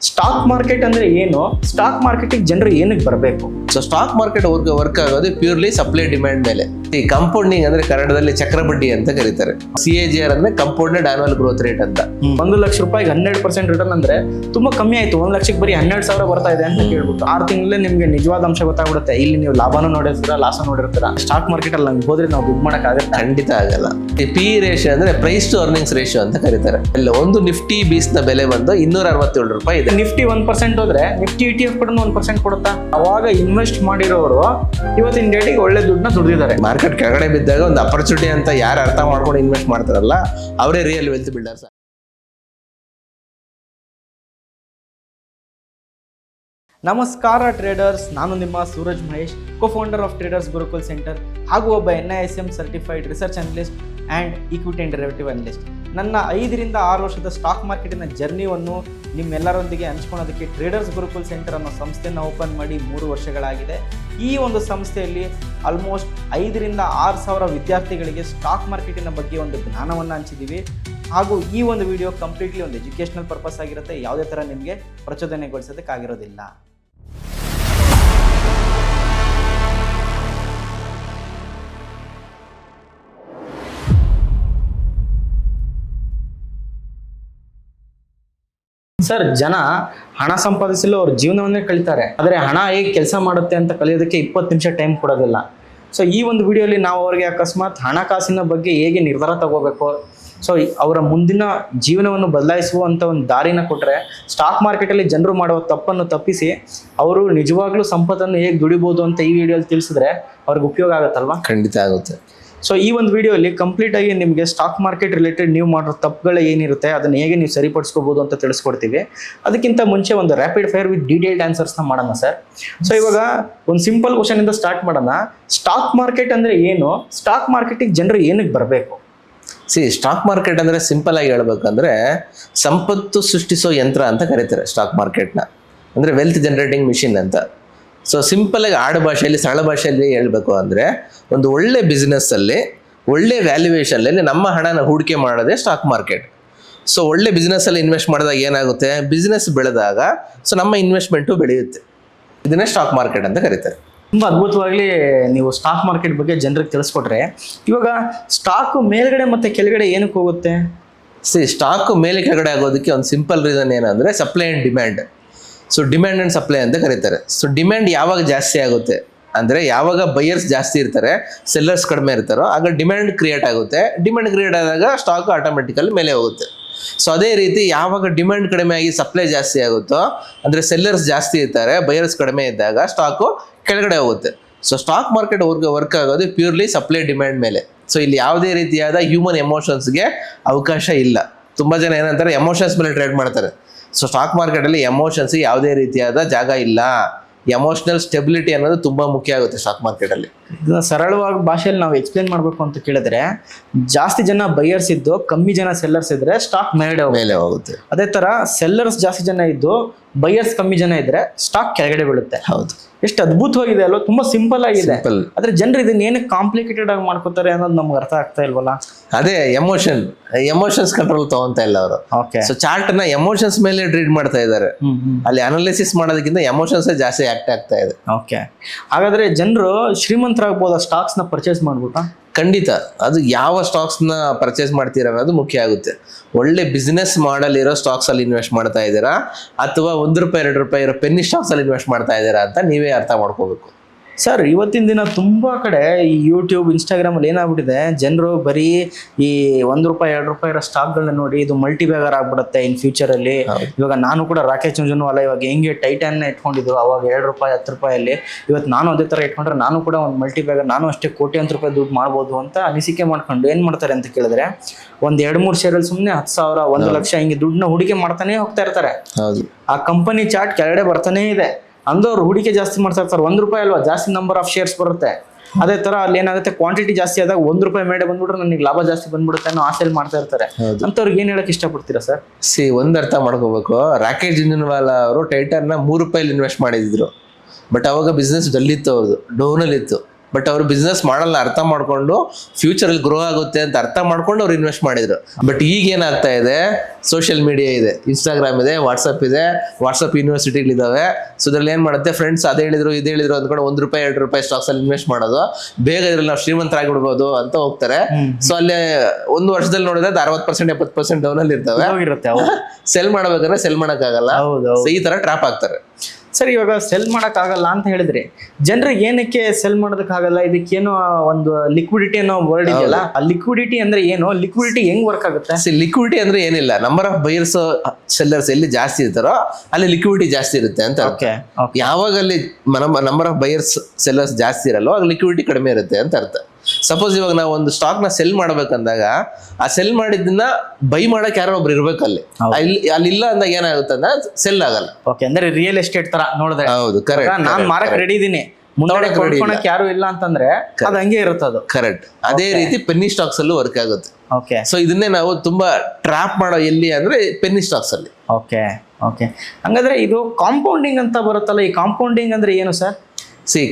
Stock market ಅಂದ್ರೆ ಏನು? Stock ಮಾರ್ಕೆಟಿಗೆ ಜನರು ಏನಕ್ಕೆ ಬರಬೇಕು? ಸೊ ಸ್ಟಾಕ್ ಮಾರ್ಕೆಟ್ ವರ್ಕ್ ಆಗೋದು ಪ್ಯೂರ್ಲಿ ಸಪ್ಲೈ ಡಿಮ್ಯಾಂಡ್ ಮೇಲೆ. ಈ ಕಂಪೌಂಡಿಂಗ್ ಅಂದ್ರೆ ಕನ್ನಡದಲ್ಲಿ ಚಕ್ರಬಡ್ಡಿ ಅಂತ ಕರೀತಾರೆ. CAGR ಅಂದ್ರೆ ಕಂಪೌಂಡೆಡ್ ಆನ್ಯುವಲ್ ಗ್ರೋತ್ ರೇಟ್ ಅಂತ. 1 ಲಕ್ಷ ರೂಪಾಯಿಗೆ 12% ರಿಟರ್ನ್ ಅಂದ್ರೆ ತುಂಬಾ ಕಮ್ಮಿ ಆಯ್ತು. 1 ಲಕ್ಷಕ್ಕೆ ಬರೀ 12,000 ಬರ್ತಾ ಇದೆ ಅಂತ ಕೇಳ್ಬಿಟ್ಟು 6 ತಿಂಗಳೇ ನಿಮ್ಗೆ ನಿಜವಾದ ಅಂಶ ಗೊತ್ತಾಗ್ಬಿಡುತ್ತೆ. ಇಲ್ಲಿ ನೀವು ಲಾಭನೂ ನೋಡಿರ್ತೀರಾ, ಲಾಸ ನೋಡಿರ್ತೀರಾ. ಸ್ಟಾಕ್ ಮಾರ್ಕೆಟ್ ಅಲ್ಲಿ ನಮ್ಗೆ ಹೋದ್ರೆ ನಾವು ದುಡ್ಡು ಮಾಡಕ್ ಆಗುತ್ತೆ? ಖಂಡಿತ ಆಗಲ್ಲ. ಈ PE ರೇಷಿಯೋ ಅಂದ್ರೆ ಪ್ರೈಸ್ ಟು ಅರ್ನಿಂಗ್ಸ್ ರೇಷಿಯೋ ಅಂತ ಕರೀತಾರೆ. ಇಲ್ಲ ಒಂದು ನಿಫ್ಟಿ ಬೀಸ್ ನ ಬೆಲೆ ಬಂದು 267 ರೂಪಾಯಿ ಇದೆ. ನಿಫ್ಟಿ 1% ಹೋದ್ರೆ ನಿಫ್ಟಿ ETF ಕೂಡ 1% ಕೊಡುತ್ತಾ? ಅವಾಗ ಇನ್ವೆಸ್ಟ್ ಮಾಡಿರೋರು ಇವತ್ತಿನ ಡೇಟಿಗೆ ಒಳ್ಳೆ ದುಡ್ಡನ್ನ ದುಡಿದಿದ್ದಾರೆ. ಮಾರ್ಕೆಟ್ ಕೆಳಗಡೆ ಬಿದ್ದಾಗ ಒಂದು ಅಪರ್ಚುನಿಟಿ ಅಂತ ಯಾರು ಅರ್ಥ ಮಾಡ್ಕೊಂಡು ಇನ್ವೆಸ್ಟ್ ಮಾಡ್ತಾರಲ್ಲ ಅವರೇ ರಿಯಲ್ ವೆಲ್ತ್ ಬಿಲ್ಡರ್ಸ್. ನಮಸ್ಕಾರ ಟ್ರೇಡರ್ಸ್, ನಾನು ನಿಮ್ಮ Suraj Mahesh, co-founder of traders Gurukul centre ಹಾಗೂ ಒಬ್ಬ NISM certified research analyst and equity and derivative analyst. ನನ್ನ 5 ರಿಂದ 6 ವರ್ಷದ ಸ್ಟಾಕ್ ಮಾರ್ಕೆಟಿನ ಜರ್ನಿಯನ್ನು ನಿಮ್ಮೆಲ್ಲರೊಂದಿಗೆ ಹಂಚ್ಕೊಳ್ಳೋದಕ್ಕೆ ಟ್ರೇಡರ್ಸ್ ಗುರುಕುಲ್ ಸೆಂಟರ್ ಅನ್ನೋ ಸಂಸ್ಥೆಯನ್ನು ಓಪನ್ ಮಾಡಿ 3 ವರ್ಷಗಳಾಗಿದೆ. ಈ ಒಂದು ಸಂಸ್ಥೆಯಲ್ಲಿ ಆಲ್ಮೋಸ್ಟ್ 5 ರಿಂದ 6 ಸಾವಿರ ವಿದ್ಯಾರ್ಥಿಗಳಿಗೆ ಸ್ಟಾಕ್ ಮಾರ್ಕೆಟಿನ ಬಗ್ಗೆ ಒಂದು ಜ್ಞಾನವನ್ನು ಹಂಚಿದ್ದೀವಿ. ಹಾಗೂ ಈ ಒಂದು ವಿಡಿಯೋ ಕಂಪ್ಲೀಟ್ಲಿ ಒಂದು ಎಜುಕೇಷನಲ್ ಪರ್ಪಸ್ ಆಗಿರುತ್ತೆ. ಯಾವುದೇ ಥರ ನಿಮಗೆ ಪ್ರಚೋದನೆಗೊಳಿಸೋದಕ್ಕಾಗಿರೋದಿಲ್ಲ. ಸರ್, ಜನ ಹಣ ಸಂಪಾದಿಸಲು ಅವ್ರ ಜೀವನವನ್ನೇ ಕಳೀತಾರೆ. ಆದರೆ ಹಣ ಹೇಗೆ ಕೆಲಸ ಮಾಡುತ್ತೆ ಅಂತ ಕಲಿಯೋದಕ್ಕೆ 20 ನಿಮಿಷ ಟೈಮ್ ಕೊಡೋದಿಲ್ಲ. ಸೊ ಈ ಒಂದು ವಿಡಿಯೋಲಿ ನಾವು ಅವರಿಗೆ ಅಕಸ್ಮಾತ್ ಹಣಕಾಸಿನ ಬಗ್ಗೆ ಹೇಗೆ ನಿರ್ಧಾರ ತಗೋಬೇಕು, ಸೊ ಅವರ ಮುಂದಿನ ಜೀವನವನ್ನು ಬದಲಾಯಿಸುವಂಥ ಒಂದು ದಾರಿನ ಕೊಟ್ಟರೆ, ಸ್ಟಾಕ್ ಮಾರ್ಕೆಟಲ್ಲಿ ಜನರು ಮಾಡುವ ತಪ್ಪನ್ನು ತಪ್ಪಿಸಿ ಅವರು ನಿಜವಾಗ್ಲೂ ಸಂಪತ್ತನ್ನು ಹೇಗೆ ದುಡಿಬೋದು ಅಂತ ಈ ವಿಡಿಯೋಲಿ ತಿಳಿಸಿದ್ರೆ ಅವ್ರಿಗೆ ಉಪಯೋಗ ಆಗುತ್ತಲ್ವಾ? ಖಂಡಿತ ಆಗುತ್ತೆ. ಸೊ ಈ ಒಂದು ವಿಡಿಯೋಲಿ ಕಂಪ್ಲೀಟ್ ಆಗಿ ನಿಮಗೆ ಸ್ಟಾಕ್ ಮಾರ್ಕೆಟ್ ರಿಲೇಟೆಡ್ ನೀವು ಮಾಡೋ ತಪ್ಪುಗಳು ಏನಿರುತ್ತೆ ಅದನ್ನು ಹೇಗೆ ನೀವು ಸರಿಪಡಿಸ್ಕೋಬಹುದು ಅಂತ ತಿಳಿಸ್ಕೊಡ್ತೀವಿ. ಅದಕ್ಕಿಂತ ಮುಂಚೆ ಒಂದು ರ್ಯಾಪಿಡ್ ಫೈರ್ ವಿತ್ ಡೀಟೇಲ್ಡ್ ಆನ್ಸರ್ಸ್ನ ಮಾಡೋಣ ಸರ್. ಸೊ ಇವಾಗ ಒಂದು ಸಿಂಪಲ್ ಕ್ವಶನ್ ಇಂದ ಸ್ಟಾರ್ಟ್ ಮಾಡೋಣ. ಸ್ಟಾಕ್ ಮಾರ್ಕೆಟ್ ಅಂದ್ರೆ ಏನು? ಸ್ಟಾಕ್ ಮಾರ್ಕೆಟಿಗೆ ಜನರು ಏನಕ್ಕೆ ಬರಬೇಕು? ಸ್ಟಾಕ್ ಮಾರ್ಕೆಟ್ ಅಂದ್ರೆ ಸಿಂಪಲ್ ಆಗಿ ಹೇಳ್ಬೇಕಂದ್ರೆ ಸಂಪತ್ತು ಸೃಷ್ಟಿಸೋ ಯಂತ್ರ ಅಂತ ಕರೀತಾರೆ ಸ್ಟಾಕ್ ಮಾರ್ಕೆಟ್ನ. ಅಂದ್ರೆ ವೆಲ್ತ್ ಜನರೇಟಿಂಗ್ ಮಿಷಿನ್ ಅಂತ. ಸೊ ಸಿಂಪಲ್ ಆಗಿ ಆಡು ಭಾಷೆಯಲ್ಲಿ, ಸರಳ ಭಾಷೆಯಲ್ಲಿ ಹೇಳ್ಬೇಕು ಅಂದರೆ ಒಂದು ಒಳ್ಳೆ ಬಿಸ್ನೆಸ್ಸಲ್ಲಿ ಒಳ್ಳೆ ವ್ಯಾಲ್ಯೂಯೇಷನ್ನಲ್ಲಿ ನಮ್ಮ ಹಣನ ಹೂಡಿಕೆ ಮಾಡೋದೇ ಸ್ಟಾಕ್ ಮಾರ್ಕೆಟ್. ಸೊ ಒಳ್ಳೆ ಬಿಸ್ನೆಸ್ಸಲ್ಲಿ ಇನ್ವೆಸ್ಟ್ ಮಾಡಿದಾಗ ಏನಾಗುತ್ತೆ, ಬಿಸ್ನೆಸ್ ಬೆಳೆದಾಗ ಸೊ ನಮ್ಮ ಇನ್ವೆಸ್ಟ್ಮೆಂಟು ಬೆಳೆಯುತ್ತೆ. ಇದನ್ನೇ ಸ್ಟಾಕ್ ಮಾರ್ಕೆಟ್ ಅಂತ ಕರೀತಾರೆ. ತುಂಬ ಅದ್ಭುತವಾಗಲಿ ನೀವು ಸ್ಟಾಕ್ ಮಾರ್ಕೆಟ್ ಬಗ್ಗೆ ಜನರಿಗೆ ತಿಳಿಸ್ಕೊಟ್ರೆ. ಇವಾಗ ಸ್ಟಾಕ್ ಮೇಲ್ಗಡೆ ಮತ್ತು ಕೆಳಗಡೆ ಏನಕ್ಕೆ ಹೋಗುತ್ತೆ? ಸ್ಟಾಕ್ ಮೇಲೆ ಕೆಳಗಡೆ ಆಗೋದಕ್ಕೆ ಒಂದು ಸಿಂಪಲ್ ರೀಸನ್ ಏನಂದರೆ supply and demand. So demand and supply ಅಂತ ಕರೀತಾರೆ. ಸೊ ಡಿಮ್ಯಾಂಡ್ ಯಾವಾಗ ಜಾಸ್ತಿ ಆಗುತ್ತೆ ಅಂದರೆ ಯಾವಾಗ ಬೈಯರ್ಸ್ ಜಾಸ್ತಿ ಇರ್ತಾರೆ, ಸೆಲ್ಲರ್ಸ್ ಕಡಿಮೆ ಇರ್ತಾರೋ ಆಗ ಡಿಮ್ಯಾಂಡ್ ಕ್ರಿಯೇಟ್ ಆಗುತ್ತೆ. ಡಿಮ್ಯಾಂಡ್ ಕ್ರಿಯೇಟ್ ಆದಾಗ ಸ್ಟಾಕ್ ಆಟೋಮೆಟಿಕಲಿ ಮೇಲೆ ಹೋಗುತ್ತೆ. ಸೊ ಅದೇ ರೀತಿ ಯಾವಾಗ ಡಿಮ್ಯಾಂಡ್ ಕಡಿಮೆ ಆಗಿ ಸಪ್ಲೈ ಜಾಸ್ತಿ ಆಗುತ್ತೋ, ಅಂದರೆ ಸೆಲ್ಲರ್ಸ್ ಜಾಸ್ತಿ ಇರ್ತಾರೆ, ಬೈಯರ್ಸ್ ಕಡಿಮೆ ಇದ್ದಾಗ ಸ್ಟಾಕು ಕೆಳಗಡೆ ಹೋಗುತ್ತೆ. ಸೊ ಸ್ಟಾಕ್ ಮಾರ್ಕೆಟ್ ವರ್ಕ್ ಆಗೋದು ಪ್ಯೂರ್ಲಿ ಸಪ್ಲೈ ಡಿಮ್ಯಾಂಡ್ ಮೇಲೆ. ಸೊ ಇಲ್ಲಿ ಯಾವುದೇ ರೀತಿಯಾದ ಹ್ಯೂಮನ್ ಎಮೋಷನ್ಸ್ಗೆ ಅವಕಾಶ ಇಲ್ಲ. ತುಂಬ ಜನ ಏನಂತಾರೆ, ಎಮೋಷನ್ಸ್ ಮೇಲೆ ಟ್ರೇಡ್ ಮಾಡ್ತಾರೆ. ಸೊ ಸ್ಟಾಕ್ ಮಾರ್ಕೆಟಲ್ಲಿ ಎಮೋಷನ್ಸ್ಗೆ ಯಾವುದೇ ರೀತಿಯಾದ ಜಾಗ ಇಲ್ಲ. ಎಮೋಷನಲ್ ಸ್ಟೆಬಿಲಿಟಿ ಅನ್ನೋದು ತುಂಬ ಮುಖ್ಯ ಆಗುತ್ತೆ ಸ್ಟಾಕ್ ಮಾರ್ಕೆಟಲ್ಲಿ. ಇದನ್ನ ಸರಳವಾಗಿ ಭಾಷೆಯಲ್ಲಿ ನಾವು ಎಕ್ಸ್ಪ್ಲೇನ್ ಮಾಡಬೇಕು ಅಂತ ಕೇಳಿದ್ರೆ, ಜಾಸ್ತಿ ಜನ ಬೈಯರ್ಸ್ ಇದ್ದು ಕಮ್ಮಿ ಜನ ಸೆಲ್ಲರ್ಸ್ ಇದ್ರೆ ಸ್ಟಾಕ್ ಮೇಲೆ ಹೋಗುತ್ತೆ. ಅದೇ ತರ ಸೆಲ್ಲರ್ಸ್ ಜಾಸ್ತಿ ಜನ ಇದ್ದು ಬೈಯರ್ಸ್ ಕಮ್ಮಿ ಜನ ಇದ್ರೆ ಸ್ಟಾಕ್ ಕೆಳಗಡೆ ಬೀಳುತ್ತೆ. ಹೌದು. ಎಷ್ಟು ಅದ್ಭುತವಾಗಿದೆ ಅಲ್ವಾ? ತುಂಬಾ ಸಿಂಪಲ್ ಆಗಿದೆ. ಆದ್ರೆ ಜನರು ಇದನ್ನ ಏನಕ್ಕೆ ಕಾಂಪ್ಲಿಕೇಟೆಡ್ ಆಗಿ ಮಾಡ್ಕೋತಾರೆ ಅನ್ನೋದು ನಮ್ಗೆ ಅರ್ಥ ಆಗ್ತಾ ಇಲ್ವಲ್ಲ. ಅದೇ ಎಮೋಷನ್ಸ್ ಕಂಟ್ರೋಲ್ ತಗೊಂತ ಇಲ್ಲ ಅವರು. ಸೊ ಚಾರ್ಟ್ ನ ಎಮೋಷನ್ಸ್ ಮೇಲೆ ರೀಡ್ ಮಾಡ್ತಾ ಇದ್ದಾರೆ. ಅಲ್ಲಿ ಅನಾಲಿಸಿಸ್ ಮಾಡೋದಕ್ಕಿಂತ ಎಮೋಷನ್ಸ್ ಜಾಸ್ತಿ ಆಕ್ಟ್ ಆಗ್ತಾ ಇದೆ. ಓಕೆ, ಹಾಗಾದ್ರೆ ಜನರು ಶ್ರೀಮಂತರಾಗಬಹುದಾ ಸ್ಟಾಕ್ಸ್ ನ ಪರ್ಚೇಸ್ ಮಾಡ್ಬಿಟ್ಟ? ಖಂಡಿತ. ಅದು ಯಾವ ಸ್ಟಾಕ್ಸ್ನ ಪರ್ಚೇಸ್ ಮಾಡ್ತೀರಾ ಅನ್ನೋದು ಮುಖ್ಯ ಆಗುತ್ತೆ. ಒಳ್ಳೆ ಬಿಸ್ನೆಸ್ ಮಾಡಲ್ ಇರೋ ಸ್ಟಾಕ್ಸ್ ಅಲ್ಲಿ ಇನ್ವೆಸ್ಟ್ ಮಾಡ್ತಾ ಇದ್ದೀರಾ ಅಥವಾ ₹1 ₹2 ಇರೋ ಪೆನ್ನಿ ಸ್ಟಾಕ್ಸ್ ಅಲ್ಲಿ ಇನ್ವೆಸ್ಟ್ ಮಾಡ್ತಾ ಇದ್ದೀರಾ ಅಂತ ನೀವೇ ಅರ್ಥ ಮಾಡ್ಕೋಬೇಕು. ಸರ್, ಇವತ್ತಿನ ದಿನ ತುಂಬ ಕಡೆ ಈ ಯೂಟ್ಯೂಬ್, ಇನ್ಸ್ಟಾಗ್ರಾಮಲ್ಲಿ ಏನಾಗ್ಬಿಟ್ಟಿದೆ, ಜನರು ಬರೀ ಈ ₹1 ₹2 ಇರೋ ಸ್ಟಾಕ್ಗಳನ್ನ ನೋಡಿ ಇದು ಮಲ್ಟಿ ಬ್ಯಾಗರ್ ಆಗ್ಬಿಡುತ್ತೆ ಇನ್ ಫ್ಯೂಚರಲ್ಲಿ. ಇವಾಗ ನಾನು ಕೂಡ ರಾಕೇಶ್ ಚುಂಜನವಾಲ ಇವಾಗ ಹೆಂಗೆ ಟೈಟಾನ್ನ ಇಟ್ಕೊಂಡಿದ್ರು ಅವಾಗ ₹2 ₹10 ಇವತ್ತು ನಾನು ಅದೇ ಥರ ಇಟ್ಕೊಂಡ್ರೆ ನಾನು ಕೂಡ ಒಂದು ಮಲ್ಟಿ ಬ್ಯಾಗರ್, ನಾನು ಅಷ್ಟೇ ಕೋಟ್ಯಾಂತರ ರೂಪಾಯಿ ದುಡ್ಡು ಮಾಡ್ಬೋದು ಅಂತ ಅನಿಸಿಕೆ ಮಾಡ್ಕೊಂಡು ಏನು ಮಾಡ್ತಾರೆ ಅಂತ ಕೇಳಿದ್ರೆ, ಒಂದು 2-3 ಶೇರಲ್ಲಿ ಸುಮ್ಮನೆ 10,000 1 ಲಕ್ಷ ಹಿಂಗೆ ದುಡ್ಡನ್ನ ಹೂಡಿಕೆ ಮಾಡ್ತಾನೆ ಹೋಗ್ತಾ ಇರ್ತಾರೆ. ಆ ಕಂಪನಿ ಚಾರ್ಟ್ ಕೆಳಗಡೆ ಬರ್ತಾನೆ ಇದೆ. ಅಂದವ್ರು ಹೂಡಿಕೆ ಜಾಸ್ತಿ ಮಾಡ್ತಾ ಇರ್ತಾರೆ. ₹1 ಅಲ್ವಾ, ಜಾಸ್ತಿ ನಂಬರ್ ಆಫ್ ಶೇರ್ಸ್ ಬರುತ್ತೆ. ಅದೇ ತರ ಅಲ್ಲಿ ಏನಾಗುತ್ತೆ, ಕ್ವಾಂಟಿಟಿ ಜಾಸ್ತಿ ಆದಾಗ ₹1 ಮೇಲೆ ಬಂದ್ಬಿಟ್ರೆ ನನಗೆ ಲಾಭ ಜಾಸ್ತಿ ಬಂದ್ಬಿಡುತ್ತೆ ಅನ್ನೋ ಆಸೆಯಲ್ಲಿ ಮಾಡ್ತಾ ಇರ್ತಾರೆ. ಅಂತವ್ರಿಗೆ ಏನ್ ಹೇಳಕ್ ಇಷ್ಟಪಡ್ತೀರಾ ಸರ್? ಒಂದ್ ಅರ್ಥ ಮಾಡ್ಕೋಬೇಕು. ರಾಕೇಶ್ ಜುಂಜನವಾಲ ಅವರು ಟೈಟಾನ್ನ ₹3 ಇನ್ವೆಸ್ಟ್ ಮಾಡಿದ್ರು. ಬಟ್ ಅವಾಗ ಬಿಸ್ನೆಸ್ ಡಲ್ ಇತ್ತು, ಅವ್ರದ್ದು ಡೌನಲ್ಲಿ ಇತ್ತು. ಬಟ್ ಅವರು ಬಿಸ್ನೆಸ್ ಮಾಡಲ್ಲ ಅರ್ಥ ಮಾಡ್ಕೊಂಡು ಫ್ಯೂಚರ್ ಅಲ್ಲಿ ಗ್ರೋ ಆಗುತ್ತೆ ಅಂತ ಅರ್ಥ ಮಾಡ್ಕೊಂಡು ಅವ್ರು ಇನ್ವೆಸ್ಟ್ ಮಾಡಿದ್ರು. ಬಟ್ ಈಗ ಏನಾಗ್ತಾ ಇದೆ, ಸೋಷಿಯಲ್ ಮೀಡಿಯಾ ಇದೆ, ಇನ್ಸ್ಟಾಗ್ರಾಮ್ ಇದೆ, ವಾಟ್ಸಪ್ ಇದೆ, ವಾಟ್ಸಪ್ ಯೂನಿವರ್ಸಿಟಿಗಳಿದಾವೆ. ಸೊ ಇದ್ರಲ್ಲಿ ಏನ್ ಮಾಡುತ್ತೆ, ಫ್ರೆಂಡ್ಸ್ ಅದೇ ಹೇಳಿದ್ರು ಇದು ಹೇಳಿದ್ರು ಅಂದ್ಕೊಂಡು ₹1 ₹2 ಸ್ಟಾಕ್ಸ್ ಅಲ್ಲಿ ಇನ್ವೆಸ್ಟ್ ಮಾಡೋದು, ಬೇಗ ಇದ್ರಲ್ಲಿ ನಾವು ಶ್ರೀಮಂತರಾಗ್ಬಿಡ್ಬೋದು ಅಂತ ಹೋಗ್ತಾರೆ. ಸೊ ಅಲ್ಲಿ ಒಂದು ವರ್ಷದಲ್ಲಿ ನೋಡಿದ್ರೆ 60% 70% ಡೌನ್ ಅಲ್ಲಿ ಇರ್ತವೆ. ಹೋಗಿರುತ್ತೆ ಸೆಲ್ ಮಾಡ್ಬೇಕಾದ್ರೆ ಸೆಲ್ ಮಾಡಕ್ಕಾಗಲ್ಲ. So ಈ ತರ ಟ್ರಾಪ್ ಆಗ್ತಾರೆ. ಸರ್, ಇವಾಗ ಸೆಲ್ ಆಗಲ್ಲ ಅಂತ ಹೇಳಿದ್ರಿ, ಜನರಿಗೆ ಏನಕ್ಕೆ ಸೆಲ್ ಮಾಡೋದಕ್ಕಾಗಲ್ಲ? ಇದಕ್ಕೇನೋ ಒಂದು ಲಿಕ್ವಿಡಿಟಿ ಅನ್ನೋ ವರ್ಡ್ ಇದೆಯಲ್ಲ, ಆ ಲಿಕ್ವಿಡಿಟಿ ಅಂದ್ರೆ ಏನು? ಲಿಕ್ವಿಡಿಟಿ ಹೆಂಗ್ ವರ್ಕ್ ಆಗುತ್ತೆ? ಲಿಕ್ವಿಡಿಟಿ ಅಂದ್ರೆ ಏನಿಲ್ಲ, ನಂಬರ್ ಆಫ್ ಬೈಯರ್ಸ್ ಸೆಲ್ಲರ್ಸ್ ಎಲ್ಲಿ ಜಾಸ್ತಿ ಇರ್ತಾರೋ ಅಲ್ಲಿ ಲಿಕ್ವಿಡಿಟಿ ಜಾಸ್ತಿ ಇರುತ್ತೆ ಅಂತ ಅರ್ಥ. ಯಾವಾಗ ಅಲ್ಲಿ ನಂಬರ್ ಆಫ್ ಬೈಯರ್ಸ್ ಸೆಲ್ಲರ್ಸ್ ಜಾಸ್ತಿ ಇರಲ್ಲೋ ಆಗ ಲಿಕ್ವಿಡಿಟಿ ಕಡಿಮೆ ಇರುತ್ತೆ ಅಂತ ಅರ್ಥ. ಸಪೋಸ್ ಇವಾಗ ನಾವು ಒಂದು ಸ್ಟಾಕ್ ನ ಸೆಲ್ ಮಾಡ್ಬೇಕಂದಾಗ ಆ ಸೆಲ್ ಮಾಡಿದ್ದನ್ನ ಬೈ ಮಾಡಕ್ ಯಾರೋ ಒಬ್ರು ಇರ್ಬೇಕು ಅಲ್ಲಿ ಇಲ್ಲ ಅಂದಾಗ ಏನಾಗುತ್ತೆ ಅಂದ್ರೆ ಸೆಲ್ ಆಗಲ್ಲ. ಓಕೆ, ಅಂದ್ರೆ ರಿಯಲ್ ಎಸ್ಟೇಟ್ ತರ ನೋಡಿದ್ರೆ. ಹೌದು, ಕರೆಕ್ಟ್. ನಾನ್ ಮಾರಕ್ ರೆಡಿ ಇದೀನಿ, ಮುಂದೆ ಕೊಂಡ್ಕೊಳಕ್ ಯಾರು ಇಲ್ಲ ಅಂತಂದ್ರೆ ಅದು ಹಂಗೆ ಇರುತ್ತೆ. ಅದು ಕರೆಕ್ಟ್. ಅದೇ ರೀತಿ ಪೆನ್ನಿ ಸ್ಟಾಕ್ಸ್ ಅಲ್ಲೂ ವರ್ಕ್ ಆಗುತ್ತೆ. ಓಕೆ, ಸೊ ಇದನ್ನೇ ನಾವು ತುಂಬಾ ಟ್ರಾಪ್ ಮಾಡೋ ಎಲ್ಲಿ ಅಂದ್ರೆ ಪೆನ್ನಿ ಸ್ಟಾಕ್ಸ್ ಅಲ್ಲಿ. ಓಕೆ ಓಕೆ, ಹಂಗಂದ್ರೆ ಇದು ಕಾಂಪೌಂಡಿಂಗ್ ಅಂತ ಬರುತ್ತಲ್ಲ, ಈ ಕಾಂಪೌಂಡಿಂಗ್ ಅಂದ್ರೆ ಏನು ಸರ್?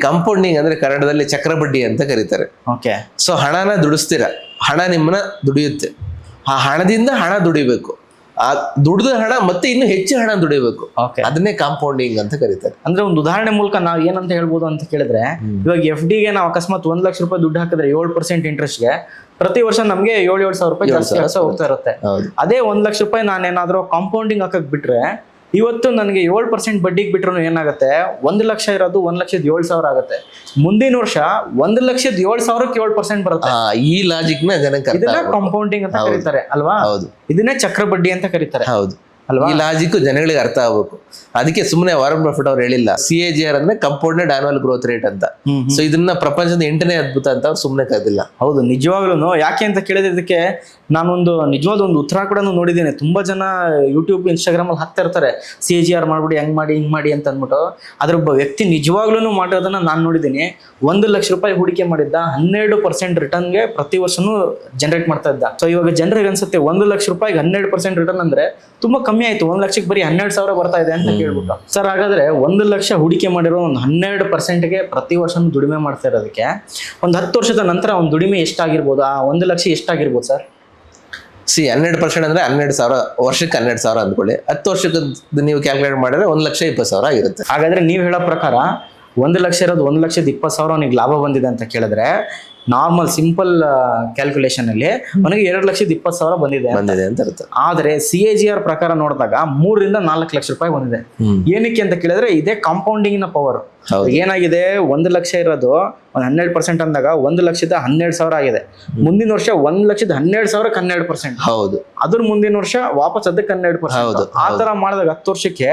ಕಾಂಪೌಂಡಿಂಗ್ ಅಂದ್ರೆ ಕನ್ನಡದಲ್ಲಿ ಚಕ್ರಬಡ್ಡಿ ಅಂತ ಕರೀತಾರೆ. ಓಕೆ, ಸೊ ಹಣನ ದುಡಿಸ್ತೀರ, ಹಣ ನಿಮ್ಮನ್ನ ದುಡಿಯುತ್ತೆ, ಆ ಹಣದಿಂದ ಹಣ ದುಡಿಬೇಕು, ಆ ದುಡ್ದ ಹಣ ಮತ್ತೆ ಇನ್ನು ಹೆಚ್ಚು ಹಣ ದುಡಿಬೇಕು, ಅದನ್ನೇ ಕಾಂಪೌಂಡಿಂಗ್ ಅಂತ ಕರೀತಾರೆ. ಅಂದ್ರೆ ಒಂದು ಉದಾಹರಣೆ ಮೂಲಕ ನಾವು ಏನಂತ ಹೇಳ್ಬೋದು ಅಂತ ಕೇಳಿದ್ರೆ, ಇವಾಗ FD ಗೆ ನಾವು ಅಕಸ್ಮಾತ್ ₹1,00,000 ದುಡ್ಡು ಹಾಕಿದ್ರೆ 7% ಇಂಟ್ರೆಸ್ಟ್ಗೆ ಪ್ರತಿ ವರ್ಷ ನಮ್ಗೆ 7,000 ರೂಪಾಯಿ ಜಾಸ್ತಿ ಹೋಗ್ತಾ ಇರುತ್ತೆ. ಅದೇ ₹1,00,000 ನಾನೇನಾದ್ರೂ ಕಾಂಪೌಂಡಿಂಗ್ ಹಾಕಕ್ ಬಿಟ್ರೆ, ಇವತ್ತು ನನಗೆ 7% ಬಡ್ಡಿಗೆ ಬಿಟ್ರು ಏನಾಗುತ್ತೆ, 1,00,000 ಇರೋದು 1,07,000 ಆಗುತ್ತೆ. ಮುಂದಿನ ವರ್ಷ 1,07,000ಕ್ಕೆ 7% ಬರುತ್ತೆ. ಈ ಲಾಜಿಕ್ ನ ಜನಕ್ಕೆ ಇದನ್ನ ಕಾಂಪೌಂಡಿಂಗ್ ಅಂತ ಕರೀತಾರೆ ಅಲ್ವಾ? ಇದನ್ನೇ ಚಕ್ರ ಬಡ್ಡಿ ಅಂತ ಕರೀತಾರೆ. ಹೌದು, ಈ ಲಾಜಿಕ್ ಜನಗಳಿಗೆ ಅರ್ಥ ಆಗ್ಬೇಕು. ಅದಕ್ಕೆ ಸುಮ್ಮನೆ ವಾರನ್ ಬಫೆಟ್ ಅವ್ರು ಹೇಳಿಲ್ಲ CAGR ಅಂದ್ರೆ ಕಂಪೌಂಡೆಡ್ ಆನ್ಯುವಲ್ ಗ್ರೋತ್ ರೇಟ್ ಅಂತ. ಸೊ ಇದನ್ನ ಪ್ರಪಂಚದ 8ನೇ ಅದ್ಭುತ ಅಂತ ಅವ್ರು ಸುಮ್ಮನೆ ಕರೆದಿಲ್ಲ. ಹೌದು, ನಿಜವಾಗ್ಲೂ. ಯಾಕೆ ಅಂತ ಕೇಳಿದ್ರೆ ಇದಕ್ಕೆ ನಾನೊಂದು ನಿಜವಾದ ಒಂದು ಉತ್ತರ ಕೂಡ ನೋಡಿದ್ದೇನೆ. ತುಂಬಾ ಜನ ಯೂಟ್ಯೂಬ್ ಇನ್ಸ್ಟಾಗ್ರಾಮ್ ಅಲ್ಲಿ ಹಾಕ್ತಾ ಇರ್ತಾರೆ, CAGR ಮಾಡ್ಬಿಡಿ, ಹಂಗ್ ಮಾಡಿ ಹಿಂಗ್ ಮಾಡಿ ಅಂತ ಅಂದ್ಬಿಟ್ಟು. ಅದ್ರ ಒಬ್ಬ ವ್ಯಕ್ತಿ ನಿಜವಾಗ್ಲೂ ಮಾಡೋದನ್ನ ನಾನು ನೋಡಿದ್ದೀನಿ. ₹1,00,000 ಹೂಡಿಕೆ ಮಾಡಿದ್ದ 12% ರಿಟರ್ನ್ಗೆ ಪ್ರತಿ ವರ್ಷನೂ ಜನರೇಟ್ ಮಾಡ್ತಾ ಇದ್ದ. ಸೊ ಇವಾಗ ಜನರಿಗೆ ಅನ್ಸುತ್ತೆ ₹1,00,000ಗೆ 12% ರಿಟರ್ನ್ ಅಂದ್ರೆ ತುಂಬಾ ಕಮ್ಮಿ ಆಯ್ತು, 1,00,000ಕ್ಕೆ ಬರೀ 12,000 ಬರ್ತಾ ಇದೆ ಅಂತ ಕೇಳ್ಬಿಟ್ಟು. ಸರ್, ಹಾಗಾದ್ರೆ 1,00,000 ಹೂಡಿಕೆ ಮಾಡಿರೋ ಒಂದು 12%ಗೆ ಪ್ರತಿ ವರ್ಷ ದುಡಿಮೆ ಮಾಡ್ತಾ ಇರೋದಕ್ಕೆ ಒಂದು 10 ವರ್ಷದ ನಂತರ ಒಂದು ದುಡಿಮೆ ಎಷ್ಟಾಗಿರ್ಬೋದು? ಆ 1,00,000 ಎಷ್ಟಾಗಿರ್ಬೋದು ಸರ್? 12% ಅಂದ್ರೆ 12,000, ವರ್ಷಕ್ಕೆ 12,000 ಅಂದ್ಕೊಳ್ಳಿ. 10 ವರ್ಷಕ್ಕೆ ನೀವು ಕ್ಯಾಲ್ಕುಲೇಟ್ ಮಾಡಿದ್ರೆ 1,20,000 ಆಗಿರುತ್ತೆ. ಹಾಗಾದ್ರೆ ನೀವು ಹೇಳೋ ಪ್ರಕಾರ 1,00,000 ಇರೋದು 1,20,000 ಅವನಿಗೆ ಲಾಭ ಬಂದಿದೆ ಅಂತ ಕೇಳಿದ್ರೆ, ನಾರ್ಮಲ್ ಸಿಂಪಲ್ ಕ್ಯಾಲ್ಕುಲೇಷನ್ ಅಲ್ಲಿ ಅವನಿಗೆ 2,20,000 ಬಂದಿದೆ ಅಂತ ಅರ್ಥ. ಆದ್ರೆ CAGR ಪ್ರಕಾರ ನೋಡಿದಾಗ 3 - 4 ಲಕ್ಷ ರೂಪಾಯಿ ಬಂದಿದೆ. ಏನಕ್ಕೆ ಅಂತ ಕೇಳಿದ್ರೆ ಇದೇ ಕಾಂಪೌಂಡಿಂಗ್ ನ ಪವರ್. ಏನಾಗಿದೆ, 1,00,000 ಇರೋದು 12% ಅಂದಾಗ 1,12,000 ಆಗಿದೆ. ಮುಂದಿನ ವರ್ಷ 1,12,000ಕ್ಕೆ 12%. ಹೌದು, ಅದ್ರ ಮುಂದಿನ ವರ್ಷ ವಾಪಸ್ ಅದಕ್ಕೆ 12%. ಆ ತರ ಮಾಡಿದಾಗ 10 ವರ್ಷಕ್ಕೆ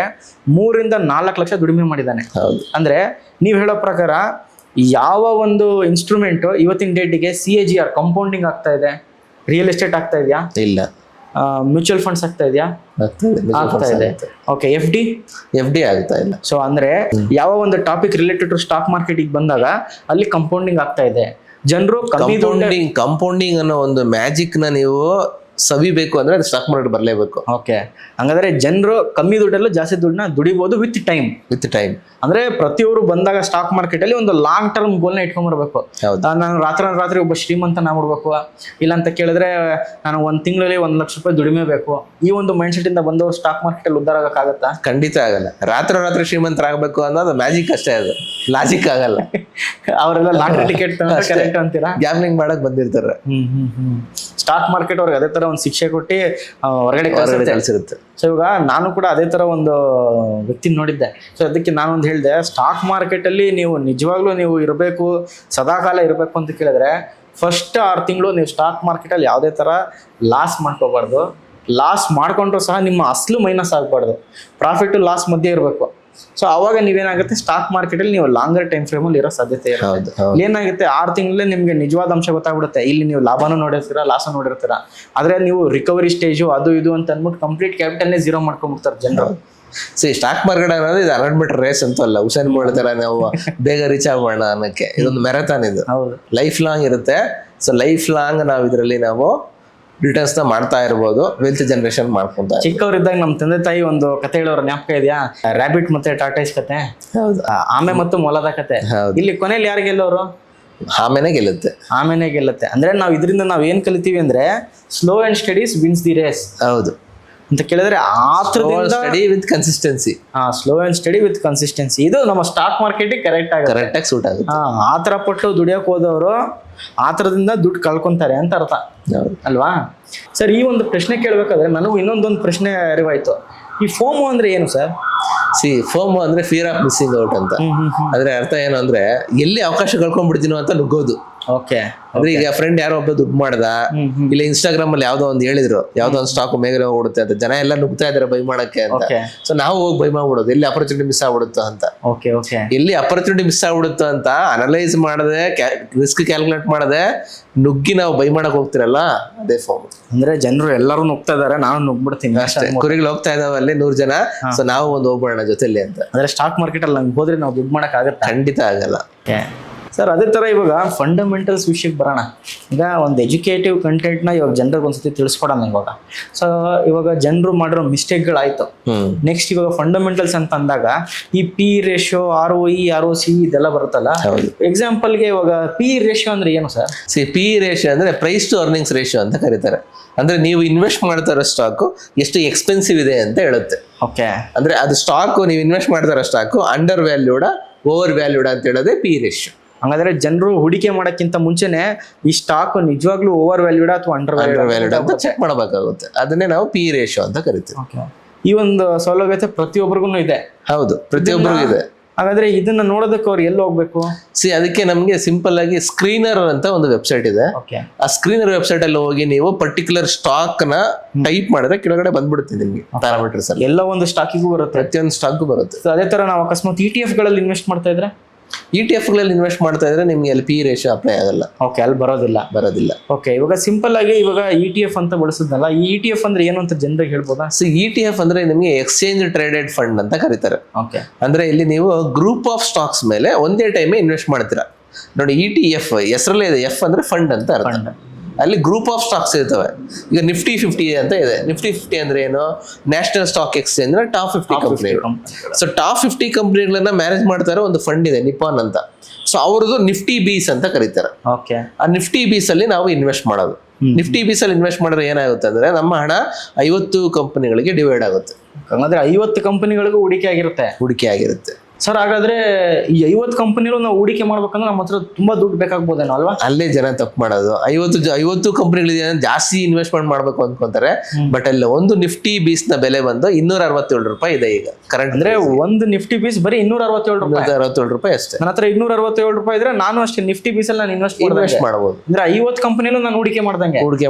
3 - 4 ಲಕ್ಷ ದುಡಿಮೆ ಮಾಡಿದ್ದಾನೆ. ಅಂದ್ರೆ ನೀವ್ ಹೇಳೋ ಪ್ರಕಾರ ಯಾವ ಒಂದು ಇನ್ಸ್ಟ್ರೂಮೆಂಟ್ ಇವತ್ತಿನ ಡೇಟಿಗೆ CAGR ಕಾಂಪೌಂಡಿಂಗ್ ಆಗ್ತಾ ಇದೆ? ರಿಯಲ್ ಎಸ್ಟೇಟ್ ಆಗ್ತಾ ಇದೆಯಾ? ಇಲ್ಲ. ಮ್ಯೂಚುವಲ್ ಫಂಡ್ಸ್ ಆಗ್ತಾ ಇದೆಯಾ? ಆಗ್ತಾ ಇದೆ. ಓಕೆ, FD ಆಗ್ತಾ ಇಲ್ಲ. ಸೊ ಅಂದ್ರೆ ಯಾವ ಒಂದು topic related to stock market ಬಂದಾಗ ಅಲ್ಲಿ ಕಾಂಪೌಂಡಿಂಗ್ ಆಗ್ತಾ ಇದೆ. ಜನರು ಕಾಂಪೌಂಡಿಂಗ್ ಅನ್ನೋ ಒಂದು ಮ್ಯಾಜಿಕ್ ನ ನೀವು ಸವಿಬೇಕು ಅಂದ್ರೆ ಅದು ಸ್ಟಾಕ್ ಮಾರ್ಕೆಟ್ ಬರಲೇಬೇಕು. ಓಕೆ, ಹಂಗಾದ್ರೆ ಜನರು ಕಮ್ಮಿ ದುಡ್ಡಲ್ಲೂ ಜಾಸ್ತಿ ದುಡ್ಡನ್ನ ದುಡಿಬಹುದು ವಿತ್ ಟೈಮ್. ಅಂದ್ರೆ ಪ್ರತಿಯೊಬ್ಬರು ಬಂದಾಗ ಸ್ಟಾಕ್ ಮಾರ್ಕೆಟ್ ಅಲ್ಲಿ ಒಂದು ಲಾಂಗ್ ಟರ್ಮ್ ಗೋಲ್ನ ಇಟ್ಕೊಂಡ್ಬರ್ಬೇಕು. ನಾನು ರಾತ್ರಿ ಒಬ್ಬ ಶ್ರೀಮಂತನ ಆಗ್ಬಿಡ್ಬೇಕು, ಇಲ್ಲ ಅಂತ ಕೇಳಿದ್ರೆ ನಾನು ಒಂದ್ ತಿಂಗಳಲ್ಲಿ ₹1,00,000 ದುಡಿಮೆ ಬೇಕು. ಈ ಒಂದು ಮೈಂಡ್ ಸೆಟ್ ಇಂದ ಬಂದವರು ಸ್ಟಾಕ್ ಮಾರ್ಕೆಟ್ ಅಲ್ಲಿ ಉದ್ದಾರ ಆಗಕ್ಕಾಗತ್ತಾ? ಖಂಡಿತ ಆಗಲ್ಲ. ರಾತ್ರಿ ಶ್ರೀಮಂತರಾಗಬೇಕು ಅನ್ನೋದು ಮ್ಯಾಜಿಕ್ ಅಷ್ಟೇ, ಅದು ಲಾಜಿಕ್ ಆಗಲ್ಲ. ಅವರೆಲ್ಲ ಲಾಟ್ರಿ ಟಿಕೆಟ್ ಕರೆಕ್ಟ್ ಅಂತೀರಾ? ಗ್ಯಾಮ್ಲಿಂಗ್ ಮಾಡಕ್ ಬಂದಿರ್ತಾರೆ. ಸ್ಟಾಕ್ ಮಾರ್ಕೆಟ್ ಅವ್ರಿಗೆ ಅದೇ ತರ ಒಂದು ಶಿಕ್ಷೆ ಕೊಟ್ಟು ಹೊರಗಡೆ ಕಳಿಸಿರುತ್ತೆ. ಸೊ ಇವಾಗ ನಾನು ಕೂಡ ಅದೇ ತರ ಒಂದು ವ್ಯಕ್ತಿ ನೋಡಿದ್ದೆ. ಸೊ ಅದಕ್ಕೆ ನಾನೊಂದು ಹೇಳಿದೆ, ಸ್ಟಾಕ್ ಮಾರ್ಕೆಟ್ ಅಲ್ಲಿ ನೀವು ನಿಜವಾಗ್ಲೂ ನೀವು ಇರಬೇಕು, ಸದಾಕಾಲ ಇರಬೇಕು ಅಂತ ಕೇಳಿದ್ರೆ ಫಸ್ಟ್ 6 ತಿಂಗಳು ನೀವು ಸ್ಟಾಕ್ ಮಾರ್ಕೆಟ್ ಅಲ್ಲಿ ಯಾವುದೇ ತರ ಲಾಸ್ ಮಾಡ್ಕೋಬಾರ್ದು. ಲಾಸ್ ಮಾಡ್ಕೊಂಡ್ರು ಸಹ ನಿಮ್ಮ ಅಸಲು ಮೈನಸ್ ಆಗಬಾರ್ದು. ಪ್ರಾಫಿಟ್ ಲಾಸ್ ಮಧ್ಯೆ ಇರಬೇಕು. ಸೊ ಅವಾಗ ನೀವೇನಾಗುತ್ತೆ, ಸ್ಟಾಕ್ ಮಾರ್ಕೆಟ್ ಅಲ್ಲಿ ನೀವು ಲಾಂಗರ್ ಟೈಮ್ ಫ್ರೇಮ್ ಅಲ್ಲಿ ಇರೋ ಸಾಧ್ಯತೆ ಇರುತ್ತೆ. ಏನಾಗುತ್ತೆ, 6 ತಿಂಗಳಲ್ಲೇ ನಿಮ್ಗೆ ನಿಜವಾದ ಅಂಶ ಗೊತ್ತಾಗ್ಬಿಡುತ್ತೆ. ಇಲ್ಲಿ ನೀವು ಲಾಭನೂ ನೋಡಿರ್ತೀರಾ, ಲಾಸ್ ನೋಡಿರ್ತೀರಾ. ಆದ್ರೆ ನೀವು ರಿಕವರಿ ಸ್ಟೇಜು ಅದು ಇದು ಅಂತ ಅಂದ್ಬಿಟ್ಟು ಕಂಪ್ಲೀಟ್ ಕ್ಯಾಪಿಟಲ್ನೇ ಝೀರೋ ಮಾಡ್ಕೊಂಡ್ಬಿಡ್ತಾರೆ ಜನರು. ಸ್ಟಾಕ್ ಮಾರ್ಕೆಟ್ ಅನ್ನೋದು ಇದು 100 ಮೀಟರ್ ರೇಸ್ ಅಂತ ಅಲ್ಲ, ಹುಸೇನ್ ಬೋಲ್ಟ್ ತರ ನಾವು ಬೇಗ ರೀಚ್ ಆಗೋಣ ಅನ್ನಕ್ಕೆ. ಇದೊಂದು ಮ್ಯಾರಥಾನ್, ಇದು ಲೈಫ್ ಲಾಂಗ್ ಇರುತ್ತೆ. ಸೊ ಲೈಫ್ ಲಾಂಗ್ ನಾವು ಇದರಲ್ಲಿ ನಾವು ರಿಟರ್ನ್ಸ್ ನ ಮಾಡ್ತಾ ಇರ್ಬೋದು, ವೆಲ್ತ್ ಜನರೇಷನ್ ಮಾಡ್ಕೊಂತ. ಚಿಕ್ಕವರಿದ್ದಾಗ ನಮ್ಮ ತಂದೆ ತಾಯಿ ಒಂದು ಕತೆ ಹೇಳೋರ ಜ್ಞಾಪಕ ಇದೆಯಾ? ರ್ಯಾಬಿಟ್ ಮತ್ತೆ ಟಾಟಾಸ್ ಕತೆ, ಆಮೆ ಮತ್ತು ಮೊಲದ ಕತೆ. ಇಲ್ಲಿ ಕೊನೆಯಲ್ಲಿ ಯಾರು ಗೆಲ್ಲೋರು? ಆಮೇಲೆ ಗೆಲ್ಲುತ್ತೆ. ಆಮೇಲೆ ಗೆಲ್ಲುತ್ತೆ. ಅಂದ್ರೆ ನಾವು ಇದರಿಂದ ನಾವು ಏನ್ ಕಲಿತೀವಿ ಅಂದ್ರೆ slow and steady wins the race ಹೌದು. ಅಂತ ಕೇಳಿದ್ರೆ ಆತ್ರದಿಂದ steady with consistency. Slow and steady with consistency, ಇದು ನಮ್ಮ ಸ್ಟಾಕ್ ಮಾರ್ಕೆಟಿಗೆ ಕರೆಕ್ಟ್ ಆಗಿ ಸೂಟ್ ಆಗುತ್ತೆ. ಆ ಥರ ಪಟ್ಟು ದುಡಿಯೋಕೆ ಹೋದವರು ಆ ಥರದಿಂದ ದುಡ್ಡು ಕಳ್ಕೊಂತಾರೆ ಅಂತ ಅರ್ಥ ಅಲ್ವಾ ಸರ್? ಈ ಒಂದು ಪ್ರಶ್ನೆ ಕೇಳಬೇಕಾದ್ರೆ ನನಗೂ ಇನ್ನೊಂದೊಂದು ಪ್ರಶ್ನೆ ಅರಿವಾಯ್ತು. ಈ ಫೋಮೋ ಅಂದ್ರೆ ಏನು ಸರ್? ಫೋಮೋ ಅಂದ್ರೆ ಫಿಯರ್ ಆಫ್ ಮಿಸ್ಸಿಂಗ್ ಔಟ್ ಅಂತ. ಅದ್ರ ಅರ್ಥ ಏನು ಅಂದ್ರೆ ಎಲ್ಲಿ ಅವಕಾಶ ಕಳ್ಕೊಂಡ್ಬಿಡ್ತೀನೋ ಅಂತ ನುಗ್ಗೋದು. ಓಕೆ. ಅಂದ್ರೆ ಈಗ ಫ್ರೆಂಡ್ ಯಾರೋ ಒಬ್ಬ ದುಡ್ಡು ಮಾಡ್ದ, ಇಲ್ಲ ಇನ್ಸ್ಟಾಗ್ರಾಮ್ ಅಲ್ಲಿ ಯಾವ್ದೋ ಒಂದು ಹೇಳಿದ್ರು ಯಾವ್ದೋ ಒಂದು ಸ್ಟಾಕ್ ಮೇಲೆ ಹೋಗ್ಬಿಡುತ್ತೆ ಅಂತ, ಜನ ಎಲ್ಲ ನುಗ್ತಾ ಇದಾರೆ ಬೈ ಮಾಡಕ್ಕೆ ಅಂತ. ಸೊ ನಾವು ಹೋಗಿ ಬೈ ಮಾಡ್ಬಿಡೋದು, ಎಲ್ಲಿ ಅಪರ್ಚುನಿಟಿ ಮಿಸ್ ಆಗ್ಬಿಡುತ್ತೋ ಅಂತ. ಎಲ್ಲಿ ಅಪರ್ಚುನಿಟಿ ಮಿಸ್ ಆಗ್ಬಿಡುತ್ತೋ ಅಂತ ಅನಲೈಸ್ ಮಾಡದೆ, ರಿಸ್ಕ್ ಕ್ಯಾಲ್ಕುಲೇಟ್ ಮಾಡದೆ ನುಗ್ಗಿ ನಾವು ಬೈ ಮಾಡಕ್ ಹೋಗ್ತಿರಲ್ಲ, ಅದೇ ಫೋಮ್. ಅಂದ್ರೆ ಜನರು ಎಲ್ಲರೂ ನುಗ್ತಾ ಇದಾರೆ, ನಾನು ನುಗ್ಬಿಡ್ತೀನಿ ಅಷ್ಟೇ. ಕುರಿಗಳು ಹೋಗ್ತಾ ಇದಾವೆ ಅಲ್ಲಿ 100 ಜನ, ಸೊ ನಾವು ಒಂದು ಹೋಗ್ಬೋಣ ಜೊತೆಲಿ ಅಂತ. ಅಂದ್ರೆ ಸ್ಟಾಕ್ ಮಾರ್ಕೆಟ್ ಅಲ್ಲಿ ನಂಗೆ ಹೋದ್ರೆ ನಾವು ದುಡ್ಡು ಮಾಡಕ್ ಆಗತ್ತೆ? ಖಂಡಿತ ಆಗಲ್ಲ ಸರ್. ಅದೇ ಥರ ಇವಾಗ ಫಂಡಮೆಂಟಲ್ಸ್ ವಿಷಯಕ್ಕೆ ಬರೋಣ. ಈಗ ಒಂದು ಎಜುಕೇಟಿವ್ ಕಂಟೆಂಟ್ನ ಇವಾಗ ಜನರಿಗೆ ಒಂದ್ಸತಿ ತಿಳಿಸ್ಕೊಡೋಣ ಇವಾಗ. ಸೊ ಇವಾಗ ಜನರು ಮಾಡಿರೋ ಮಿಸ್ಟೇಕ್ಗಳಾಯ್ತು. ನೆಕ್ಸ್ಟ್ ಇವಾಗ ಫಂಡಮೆಂಟಲ್ಸ್ ಅಂತ ಅಂದಾಗ ಈ ಪಿ ರೇಷಿಯೋ, ROE, ROC ಇದೆಲ್ಲ ಬರುತ್ತಲ್ಲ. ಎಕ್ಸಾಂಪಲ್ಗೆ ಇವಾಗ ಪಿ ರೇಷಿಯೋ ಅಂದ್ರೆ ಏನು ಸರ್? ಪಿ ರೇಷಿಯೋ ಅಂದ್ರೆ ಪ್ರೈಸ್ ಟು ಅರ್ನಿಂಗ್ಸ್ ರೇಷಿಯೋ ಅಂತ ಕರೀತಾರೆ. ಅಂದ್ರೆ ನೀವು ಇನ್ವೆಸ್ಟ್ ಮಾಡ್ತಾ ಇರೋ ಸ್ಟಾಕ್ ಎಷ್ಟು ಎಕ್ಸ್ಪೆನ್ಸಿವ್ ಇದೆ ಅಂತ ಹೇಳುತ್ತೆ. ಓಕೆ. ಅಂದ್ರೆ ಅದು ಸ್ಟಾಕ್ ನೀವು ಇನ್ವೆಸ್ಟ್ ಮಾಡ್ತಾ ಇರೋ ಸ್ಟಾಕ್ ಅಂಡರ್ ವ್ಯಾಲ್ಯೂಡ, ಓವರ್ ವ್ಯಾಲ್ಯೂಡ ಅಂತ ಹೇಳೋದೇ ಪಿ ರೇಷಿಯೋ. ಹಾಗಾದ್ರೆ ಜನರು ಹೂಡಿಕೆ ಮಾಡೋಕ್ಕಿಂತ ಮುಂಚೆನೆ ಈ ಸ್ಟಾಕ್ ನಿಜವಾಗ್ಲೂ ಓವರ್ ವ್ಯಾಲ್ಯೂಡ್ ಅಥವಾ ಅಂಡರ್ ವ್ಯಾಲ್ಯೂಡ್ ಅಂತ ಚೆಕ್ ಮಾಡಬೇಕಾಗುತ್ತೆ. ಅದನ್ನೇ ನಾವು ಪಿ ರೇಷಿಯೋ ಅಂತ ಕರಿತೀವಿ. ಈ ಒಂದು ಸೌಲಭ್ಯತೆ ಪ್ರತಿಯೊಬ್ಬರಿಗೂ ಇದೆ. ಹೌದು, ಪ್ರತಿಯೊಬ್ಬರಿಗೂ ಇದೆ. ಹಾಗಾದ್ರೆ ಇದನ್ನ ನೋಡೋದಕ್ಕೆ ಅವ್ರು ಎಲ್ಲಿ ಹೋಗ್ಬೇಕು? ಅದಕ್ಕೆ ನಮ್ಗೆ ಸಿಂಪಲ್ ಆಗಿ ಸ್ಕ್ರೀನರ್ ಅಂತ ಒಂದು ವೆಬ್ಸೈಟ್ ಇದೆ. ಆ ಸ್ಕ್ರೀನರ್ ವೆಬ್ಸೈಟ್ ಅಲ್ಲಿ ಹೋಗಿ ನೀವು ಪರ್ಟಿಕ್ಯುಲರ್ ಸ್ಟಾಕ್ ನ ಟೈಪ್ ಮಾಡಿದ್ರೆ ಕೆಳಗಡೆ ಬಂದ್ಬಿಡುತ್ತೆ ನಿಮ್ಗೆ ಪ್ಯಾರಾಮೀಟರ್ಸ್ ಅಲ್ಲಿ. ಎಲ್ಲ ಒಂದು ಸ್ಟಾಕಿಗೂ ಬರುತ್ತೆ, ಪ್ರತಿಯೊಂದು ಸ್ಟಾಕ್ ಬರುತ್ತೆ. ಅದೇ ತರ ನಾವು ಅಕಸ್ಮಾತ್ ETF ಗಳಲ್ಲಿ ಇನ್ವೆಸ್ಟ್ ಮಾಡ್ತಾ ಇದ್ರೆ, ETF ಗಳಲ್ಲಿ ಇನ್ವೆಸ್ಟ್ ಮಾಡ್ತಾ ಇದ್ರೆ ನಿಮ್ಗೆ ಅಲ್ಲಿ ಪಿ ರೇಷಿಯೋ ಅಪ್ಲೈ ಆಗಲ್ಲ. ಓಕೆ, ಅಲ್ಲಿ ಬರೋದಿಲ್ಲ. ಓಕೆ, ಇವಾಗ ಸಿಂಪಲ್ ಆಗಿ ಇವಾಗ ETF ಅಂತ ಬಳಸಿದ್ನಲ್ಲ, ಈ ETF ಅಂದ್ರೆ ಏನು ಅಂತ ಜನರಿಗೆ ಹೇಳ್ಬೋದಾ? ETF ಅಂದ್ರೆ ನಿಮ್ಗೆ ಎಕ್ಸ್ಚೇಂಜ್ ಟ್ರೇಡೆಡ್ ಫಂಡ್ ಅಂತ ಕರೀತಾರೆ. ಓಕೆ. ಅಂದ್ರೆ ಇಲ್ಲಿ ನೀವು ಗ್ರೂಪ್ ಆಫ್ ಸ್ಟಾಕ್ಸ್ ಮೇಲೆ ಒಂದೇ ಟೈಮ್ ಇನ್ವೆಸ್ಟ್ ಮಾಡ್ತೀರಾ. ನೋಡಿ, ETF ಹೆಸರಲ್ಲೇ ಇದೆ, F ಅಂದ್ರೆ ಫಂಡ್ ಅಂತ ಅರ್ಥ. ಅಲ್ಲಿ ಗ್ರೂಪ್ ಆಫ್ ಸ್ಟಾಕ್ಸ್ ಇರ್ತವೆ. ಈಗ Nifty 50 ಅಂತ ಇದೆ. Nifty 50 ಅಂದ್ರೆ ಏನು? ನ್ಯಾಷನಲ್ ಸ್ಟಾಕ್ ಎಕ್ಸ್ಚೇಂಜ್ ಅಂದ್ರೆ ಟಾಪ್ 50 ಕಂಪನಿಗಳು. ಸೊ ಟಾಪ್ 50 ಕಂಪನಿಗಳನ್ನ ಮ್ಯಾನೇಜ್ ಮಾಡ್ತಾರೆ ಒಂದು ಫಂಡ್ ಇದೆ, ನಿಪಾನ್ ಅಂತ. ಸೊ ಅವ್ರದ್ದು Nifty Bees ಅಂತ ಕರೀತಾರೆ. ಓಕೆ. ಆ Nifty Bees ಅಲ್ಲಿ ನಾವು ಇನ್ವೆಸ್ಟ್ ಮಾಡೋದು. Nifty Bees ಅಲ್ಲಿ ಇನ್ವೆಸ್ಟ್ ಮಾಡಿದ್ರೆ ಏನಾಗುತ್ತೆ ಅಂದ್ರೆ ನಮ್ಮ ಹಣ 50 ಕಂಪನಿಗಳಿಗೆ ಡಿವೈಡ್ ಆಗುತ್ತೆ. ಅಂದ್ರೆ 50 ಕಂಪನಿಗಳಿಗೂ ಹೂಡಿಕೆ ಆಗಿರುತ್ತೆ. ಸರ್, ಹಾಗಾದ್ರೆ ಈ 50 ಕಂಪನಿಗಳು ನಾವು ಹೂಡಿಕೆ ಮಾಡ್ಬೇಕಂದ್ರೆ ನಮ್ಮ ಹತ್ರ ತುಂಬಾ ದುಡ್ಡು ಬೇಕಾಗ್ಬೋದೇನೋ ಅಲ್ವಾ? ಅಲ್ಲೇ ಜನ ತಪ್ಪು ಮಾಡೋದು. 50 ಕಂಪನಿಗಳಿಗೆ ಜಾಸ್ತಿ ಇನ್ವೆಸ್ಟ್ಮೆಂಟ್ ಮಾಡ್ಬೇಕು ಅನ್ಕೊಂತಾರೆ. ಬಟ್ ಅಲ್ಲಿ ಒಂದು Nifty Bees ನ ಬೆಲೆ ಬಂದು 267 ರೂಪಾಯಿ ಇದೆ ಈಗ ಕರೆಂಟ್. ಅಂದ್ರೆ ಒಂದು Nifty Bees ಬರೀ 267 ರೂಪಾಯಿ ಅಷ್ಟೇ. ನನ್ನ ಹತ್ರ 267 ರೂಪಾಯಿ ಇದ್ರೆ ನಾನು ಅಷ್ಟೇ Nifty Bees ಅಲ್ಲಿ ನಾನು ಇನ್ವೆಸ್ಟ್ ಮಾಡಬಹುದು. ಅಂದ್ರೆ 50 ಕಂಪನಿಲೂ ನಾನು ಹೂಡಿಕೆ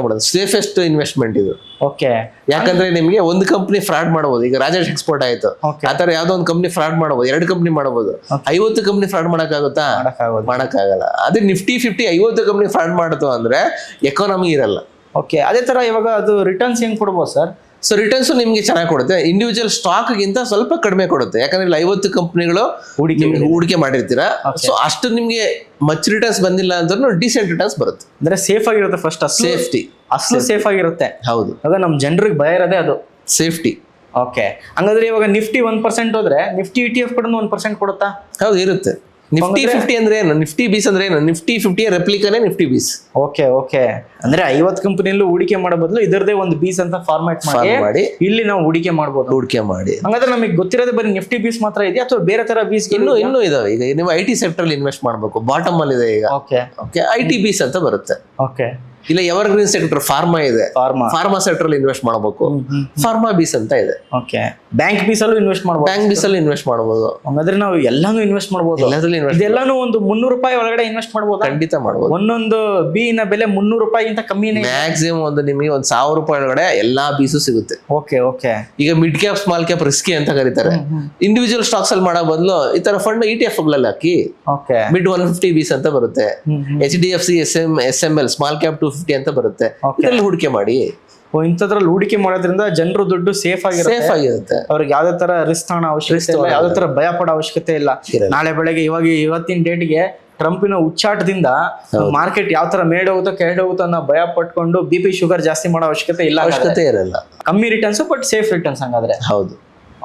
ಮಾಡೋದು ಸೇಫೆಸ್ಟ್ ಇನ್ವೆಸ್ಟ್ಮೆಂಟ್ ಇದು. ಓಕೆ. ಯಾಕಂದ್ರೆ ನಿಮ್ಗೆ ಒಂದು ಕಂಪನಿ ಫ್ರಾಡ್ ಮಾಡಬಹುದು. ಈಗ ರಾಜೇಶ್ ಎಕ್ಸ್ಪೋರ್ಟ್ ಆಯ್ತು, ಆತರ ಯಾವ್ದೋ ಒಂದು ಕಂಪನಿ ಫ್ರಾಡ್ ಮಾಡಬಹುದು, 2 ಕಂಪನಿ ಮಾಡಬಹುದು. 50 ಕಂಪನಿ ಫ್ರಾಡ್ ಮಾಡಕ್ಕಾಗುತ್ತಾ? ಮಾಡಕ್ಕಾಗಲ್ಲ. ಅದೇ Nifty 50 50 ಕಂಪನಿ ಫ್ರಾಡ್ ಮಾಡುತ್ತೋ ಅಂದ್ರೆ ಎಕಾನಮಿ ಇರಲ್ಲ. ಓಕೆ. ಅದೇ ತರ ಇವಾಗ ಅದು ರಿಟರ್ನ್ಸ್ ಹೆಂಗ್ ಕೊಡ್ಬೋದು ಸರ್? ಸೊ ರಿಟರ್ನ್ಸ್ ನಿಮ್ಗೆ ಚೆನ್ನಾಗಿ ಕೊಡುತ್ತೆ. ಇಂಡಿವಿಜುವಲ್ ಸ್ಟಾಕ್ ಗಿಂತ ಸ್ವಲ್ಪ ಕಡಿಮೆ ಕೊಡುತ್ತೆ. ಯಾಕಂದ್ರೆ ಇಲ್ಲಿ 50 ಕಂಪನಿಗಳು ಹೂಡಿಕೆ ಮಾಡಿರ್ತೀರಾ. ಸೊ ಅಷ್ಟು ನಿಮ್ಗೆ ಮಚ್ ರಿಟರ್ನ್ಸ್ ಬಂದಿಲ್ಲ ಅಂದ್ರೂ ಡಿಸೆಂಟ್ ರಿಟರ್ನ್ಸ್ ಬರುತ್ತೆ. ಅಂದ್ರೆ ಸೇಫ್ ಆಗಿರುತ್ತೆ. ಫಸ್ಟ್ ಸೇಫ್ಟಿ ಅಸಲು ಸೇಫ್ ಆಗಿರುತ್ತೆ. ಹೌದು. ಇವಾಗ ನಮ್ ಜನರಿಗೆ ಭಯ ಇರೋದೇ ಅದು, ಸೇಫ್ಟಿ. ಓಕೆ. ಹಂಗಾದ್ರೆ ಇವಾಗ Nifty 1% ಹೋದ್ರೆ Nifty ETF ಕೂಡ 1% ಕೊಡುತ್ತಾ? ಹೌದು, ಇರುತ್ತೆ. Nifty 50 ಅಂದ್ರೆ ಏನು? Nifty Bees ಅಂದ್ರೆ ಏನು? Nifty 50 ರೆಪ್ಲಿಕಾನೇ Nifty Bees. ಓಕೆ. ಅಂದ್ರೆ 50 ಕಂಪನಿಯಲ್ಲೂ ಹೂಡಿಕೆ ಮಾಡೋ ಬದಲು ಇದರದೇ ಒಂದು ಬೀಸ್ ಅಂತ ಫಾರ್ಮ್ಯಾಟ್ ಮಾಡಿ ಇಲ್ಲಿ ನಾವು ಹೂಡಿಕೆ ಮಾಡಿ. ಹಂಗಾದ್ರೆ ನಮಗೆ ಗೊತ್ತಿರೋದೇ ಬರೀ Nifty Bees ಮಾತ್ರ ಇದೆಯಾ ಅಥವಾ ಬೇರೆ ತರ ಬೀಸ್ ಇನ್ನೂ ಇದಾವೆ? ಈಗ ನೀವು IT ಸೆಕ್ಟರ್ ಅಲ್ಲಿ ಇನ್ವೆಸ್ಟ್ ಮಾಡಬೇಕು, ಬಾಟಮ್ ಅಲ್ಲಿ ಇದೆ ಈಗ. ಓಕೆ. IT Bees ಅಂತ ಬರುತ್ತೆ. ಓಕೆ. ಇಲ್ಲ ಎವರ್ಗ್ರೀನ್ ಸೆಕ್ಟರ್ ಫಾರ್ಮಾ ಇದೆ, ಫಾರ್ಮಾ ಸೆಕ್ಟರ್ ಅಲ್ಲಿ ಇನ್ವೆಸ್ಟ್ ಮಾಡಬೇಕು, ಫಾರ್ಮಾ ಬೀಸ್ ಅಂತ ಇದೆ. ಓಕೆ. ಬ್ಯಾಂಕ್ ಬೀಸ್ ಅಲ್ಲೂ ಇನ್ವೆಸ್ಟ್ ಮಾಡಬಹುದು. ಬ್ಯಾಂಕ್ ಬೀಸ್ ಅಲ್ಲಿ ಇನ್ವೆಸ್ಟ್ ಮಾಡಬಹುದು. ಹಂಗಾದ್ರೆ ನಾವು ಎಲ್ಲಾನು ಇನ್ವೆಸ್ಟ್ ಮಾಡಬಹುದು. ಇದೆಲ್ಲಾನು ಒಂದು 300 ರೂಪಾಯಿ ಒಳಗಡೆ ಇನ್ವೆಸ್ಟ್ ಮಾಡಬಹುದು. ಖಂಡಿತ ಮಾಡಬಹುದು. ಒಂದೊಂದು ಬಿ ನ ಬೆಲೆ 300 ರೂಪಾಯಿಗಿಂತ ಕಮ್ಮಿನೇ. ಮ್ಯಾಕ್ಸಿಮಮ್ ಒಂದು ನಿಮಗೆ 1000 ರೂಪಾಯಿ ಒಳಗಡೆ ಎಲ್ಲಾ ಬೀಸು ಸಿಗುತ್ತೆ. ಓಕೆ. ಈಗ mid cap small cap risky ಅಂತ ಕರೀತಾರೆ. ಇಂಡಿವಿಜುವಲ್ ಸ್ಟಾಕ್ಸ್ ಅಲ್ಲಿ ಮಾಡೋ ಬದಲು ಈ ತರ ಫಂಡ್ ETF ಗಳಲ್ಲಿ ಹಾಕಿ ಮಿಡ್ 150 ಬೀಸ್ ಅಂತ ಬರುತ್ತೆ. HDFC SML ಸ್ಮಾಲ್ ಕ್ಯಾಪ್ 250 ಅಂತ ಬರುತ್ತೆ. ಇದರಲ್ಲಿ ಹೂಡಿಕೆ ಮಾಡಿ. ಇಂಥದ್ರಲ್ಲಿ ಹೂಡಿಕೆ ಮಾಡೋದ್ರಿಂದ ಜನರು ದುಡ್ಡು ಸೇಫ್ ಆಗಿರುತ್ತೆ. ಅವ್ರಿಗೆ ಯಾವ್ದೇ ತರ ರಿಸ್ಕ್ ತಗೊಳ್ಳೋ ಅವಶ್ಯಕತೆ ಇಲ್ಲ, ಯಾವ್ದೇ ತರ ಭಯ ಪಡೋ ಅವಶ್ಯಕತೆ ಇಲ್ಲ. ನಾಳೆ ಬೆಳಗ್ಗೆ ಇವತ್ತಿನ ಡೇಟ್ಗೆ ಟ್ರಂಪಿನ ಉಚ್ಚಾಟದಿಂದ ಮಾರ್ಕೆಟ್ ಯಾವ ತರ ಮೇಡೋಗುತ್ತೋ ಕೆಳಡೋಗುತ್ತೋ ಅನ್ನೋ ಭಯ ಪಟ್ಕೊಂಡು BP ಶುಗರ್ ಜಾಸ್ತಿ ಮಾಡೋ ಅವಶ್ಯಕತೆ ಇರಲ್ಲ. ಕಮ್ಮಿ ರಿಟರ್ನ್ಸ್ ಬಟ್ ಸೇಫ್ ರಿಟರ್ನ್ಸ್ ಹಂಗಾದ್ರೆ. ಹೌದು.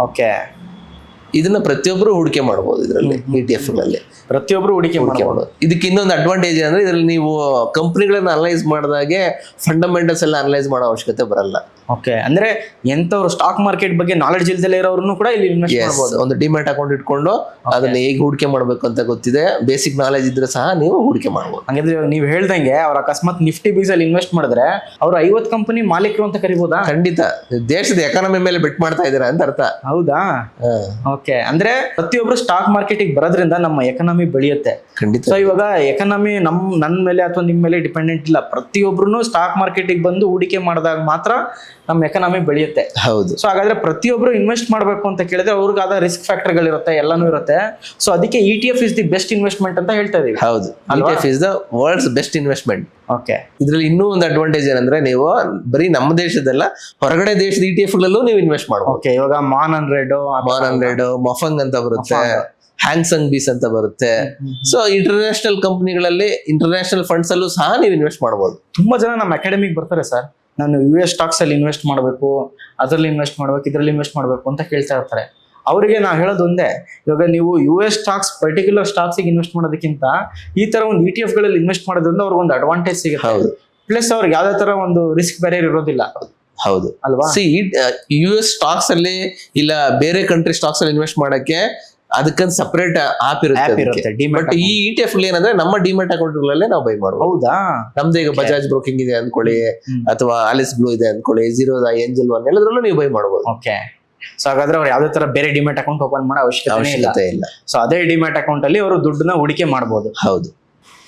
ಓಕೆ. ಇದನ್ನ ಪ್ರತಿಯೊಬ್ಬರು ಹೂಡಿಕೆ ಮಾಡಬಹುದು ಇದರಲ್ಲಿ ETF ಗಳಲ್ಲಿ ಪ್ರತಿಯೊಬ್ರು ಹೂಡಿಕೆ ಮಾಡೋದು. ಇದಕ್ಕೆ ಇನ್ನೊಂದು ಅಡ್ವಾಂಟೇಜ್ ಅಂದ್ರೆ ಇದರಲ್ಲಿ ನೀವು ಕಂಪನಿಗಳನ್ನ ಅನಲೈಸ್ ಮಾಡಿದಾಗೆ ಫಂಡಮೆಂಟಲ್ಸ್ ಎಲ್ಲ ಅನಲೈಸ್ ಮಾಡೋ ಅವಶ್ಯಕತೆ ಬರಲ್ಲ. ಓಕೆ, ಅಂದ್ರೆ ಎಂತವ್ರು ಸ್ಟಾಕ್ ಮಾರ್ಕೆಟ್ ಬಗ್ಗೆ ನಾಲೆಡ್ಜ್ ಇಲ್ದಲೇ ಇರೋರು ಕೂಡ ಇಲ್ಲಿ ಇನ್ವೆಸ್ಟ್ ಮಾಡಬಹುದು. ಒಂದು ಡಿಮ್ಯಾಟ್ ಅಕೌಂಟ್ ಇಟ್ಕೊಂಡು ಅದನ್ನ ಹೇಗೆ ಹೂಡಿಕೆ ಮಾಡಬೇಕು ಅಂತ ಗೊತ್ತಿದೆ, ಬೇಸಿಕ್ ನಾಲೆಜ್ ಇದ್ರೆ ಸಹ ನೀವು ಹೂಡಿಕೆ ಮಾಡಬಹುದು. ಹಂಗಿದ್ರೆ ನೀವು ಹೇಳ್ದಂಗೆ ಅವ್ರ ಅಕಸ್ಮಾತ್ ನಿಫ್ಟಿ ಬೀಸ್ ಅಲ್ಲಿ ಇನ್ವೆಸ್ಟ್ ಮಾಡಿದ್ರೆ ಅವ್ರು 50 ಕಂಪನಿ ಮಾಲೀಕರು ಅಂತ ಕರಿಬಹುದಾ? ಖಂಡಿತ, ದೇಶದ ಎಕಾನಮಿ ಮೇಲೆ ಬೆಟ್ ಮಾಡ್ತಾ ಇದ್ದೀರಾ ಅಂತ ಅರ್ಥ. ಹೌದಾ? ಓಕೆ, ಅಂದ್ರೆ ಪ್ರತಿಯೊಬ್ರು ಸ್ಟಾಕ್ ಮಾರ್ಕೆಟಿಗೆ ಬರೋದ್ರಿಂದ ನಮ್ಮ ಎಕಾನಮಿ ಬೆಳೆಯುತ್ತೆ. ಖಂಡಿತ. ಸೊ ಇವಾಗ ಎಕಾನಮಿ ನನ್ನ ಮೇಲೆ ಅಥವಾ ನಿಮ್ಮ ಮೇಲೆ ಡಿಪೆಂಡೆಂಟ್ ಇಲ್ಲ, ಪ್ರತಿಯೊಬ್ರು ಸ್ಟಾಕ್ ಮಾರ್ಕೆಟಿಗೆ ಬಂದು ಹೂಡಿಕೆ ಮಾಡಿದಾಗ ಮಾತ್ರ ನಮ್ಮ ಎಕಾನಮಿ ಬೆಳೆಯುತ್ತೆ. ಹೌದು. ಸೊ ಹಾಗಾದ್ರೆ ಪ್ರತಿಯೊಬ್ರು ಇನ್ವೆಸ್ಟ್ ಮಾಡಬೇಕು ಅಂತ ಕೇಳಿದ್ರೆ ಅವ್ರಿಗಾದ ರಿಸ್ಕ್ ಫ್ಯಾಕ್ಟರ್ಗಳಿರುತ್ತೆ, ಎಲ್ಲಾನು ಇರುತ್ತೆ. ಸೊ ಅದಕ್ಕೆ ETF is the best investment ಅಂತ ಹೇಳ್ತಾ ಇದೀವಿ. ಹೌದು, ETF is the world's best investment. Okay, ಇದ್ರಲ್ಲಿ ಇನ್ನೂ ಒಂದು ಅಡ್ವಾಂಟೇಜ್ ಏನಂದ್ರೆ ನೀವು ಬರೀ ನಮ್ಮ ದೇಶದಲ್ಲ, ಹೊರಗಡೆ ದೇಶದ ETF ಗಳಲ್ಲೂ ನೀವು ಇನ್ವೆಸ್ಟ್ ಮಾಡಬಹುದು. ಓಕೆ, ಇವಾಗ ಮಾನ್ 100 ಮಫಂಗ್ ಅಂತ ಬರುತ್ತೆ, ಹ್ಯಾಂಗ್ಸಂಗ್ ಬೀಸ್ ಅಂತ ಬರುತ್ತೆ. ಸೊ ಇಂಟರ್ನ್ಯಾಷನಲ್ ಕಂಪನಿಗಳಲ್ಲಿ ಇಂಟರ್ನ್ಯಾಷನಲ್ ಫಂಡ್ಸ್ ಅಲ್ಲೂ ಸಹ ನೀವು ಇನ್ವೆಸ್ಟ್ ಮಾಡಬಹುದು. ತುಂಬಾ ಜನ ನಮ್ಮ ಅಕಾಡೆಮಿಗೆ ಬರ್ತಾರೆ, ಸರ್ ನಾನು US ಸ್ಟಾಕ್ಸ್ ಅಲ್ಲಿ ಇನ್ವೆಸ್ಟ್ ಮಾಡಬೇಕು, ಅದರಲ್ಲಿ ಇನ್ವೆಸ್ಟ್ ಮಾಡ್ಬೇಕು, ಇದರಲ್ಲಿ ಇನ್ವೆಸ್ಟ್ ಮಾಡಬೇಕು ಅಂತ ಕೇಳ್ತಾ ಇರ್ತಾರೆ. ಅವರಿಗೆ ನಾವು ಹೇಳೋದು ಒಂದೇ, ಇವಾಗ ನೀವು US stocks particular stocks invest ಮಾಡೋದಕ್ಕಿಂತ ಈ ತರ ಒಂದು ETF ಗಳಲ್ಲಿ ಇನ್ವೆಸ್ಟ್ ಮಾಡೋದ್ರಿಂದ ಅವ್ರಿಗೆ ಒಂದು ಅಡ್ವಾಂಟೇಜ್ ಸಿಗುತ್ತೆ. ಹೌದು. ಪ್ಲಸ್ ಅವ್ರಿಗೆ ಯಾವ್ದೇ ತರ ಒಂದು ರಿಸ್ಕ್ ಬ್ಯಾರಿಯರ್ ಇರೋದಿಲ್ಲ. ಹೌದು ಅಲ್ವಾ? US ಸ್ಟಾಕ್ಸ್ ಅಲ್ಲಿ ಇಲ್ಲ ಬೇರೆ ಕಂಟ್ರಿ ಸ್ಟಾಕ್ಸ್ ಅಲ್ಲಿ ಇನ್ವೆಸ್ಟ್ ಮಾಡಕ್ಕೆ ಅದಕ್ಕಂತ ಸಪರೇಟ್ ಆಪ್ ಇರುತ್ತೆ. ಬಟ್ ಈ ETF ಏನಂದ್ರೆ ನಮ್ಮ ಡಿಮ್ಯಾಟ್ ಅಕೌಂಟ್ ಗಳಲ್ಲೇ ನಾವು ಬೈ ಮಾಡಬಹುದು. ಹೌದಾ? ನಮ್ದು ಈಗ ಬಜಾಜ್ ಬ್ರೋಕಿಂಗ್ ಇದೆ ಅನ್ಕೊಳ್ಳಿ, ಅಥವಾ ಆಲಿಸ್ ಬ್ಲೂ ಇದೆ ಅನ್ಕೊಳ್ಳಿ, ಝೀರೋದ ಏಂಜಲ್ ಒನ್ ಎಲ್ಲದ್ರಲ್ಲೂ ನೀವು ಬೈ ಮಾಡಬಹುದು. ಓಕೆ, ಸೊ ಹಾಗಾದ್ರೆ ಅವ್ರು ಯಾವ್ದೇ ತರ ಬೇರೆ ಡಿಮ್ಯಾಟ್ ಅಕೌಂಟ್ ಓಪನ್ ಮಾಡೋ ಅವಶ್ಯಕತೆ ಇಲ್ಲ. ಸೊ ಅದೇ ಡಿಮ್ಯಾಟ್ ಅಕೌಂಟ್ ಅಲ್ಲಿ ಅವರು ದುಡ್ಡನ್ನ ಹೂಡಿಕೆ ಮಾಡಬಹುದು. ಹೌದು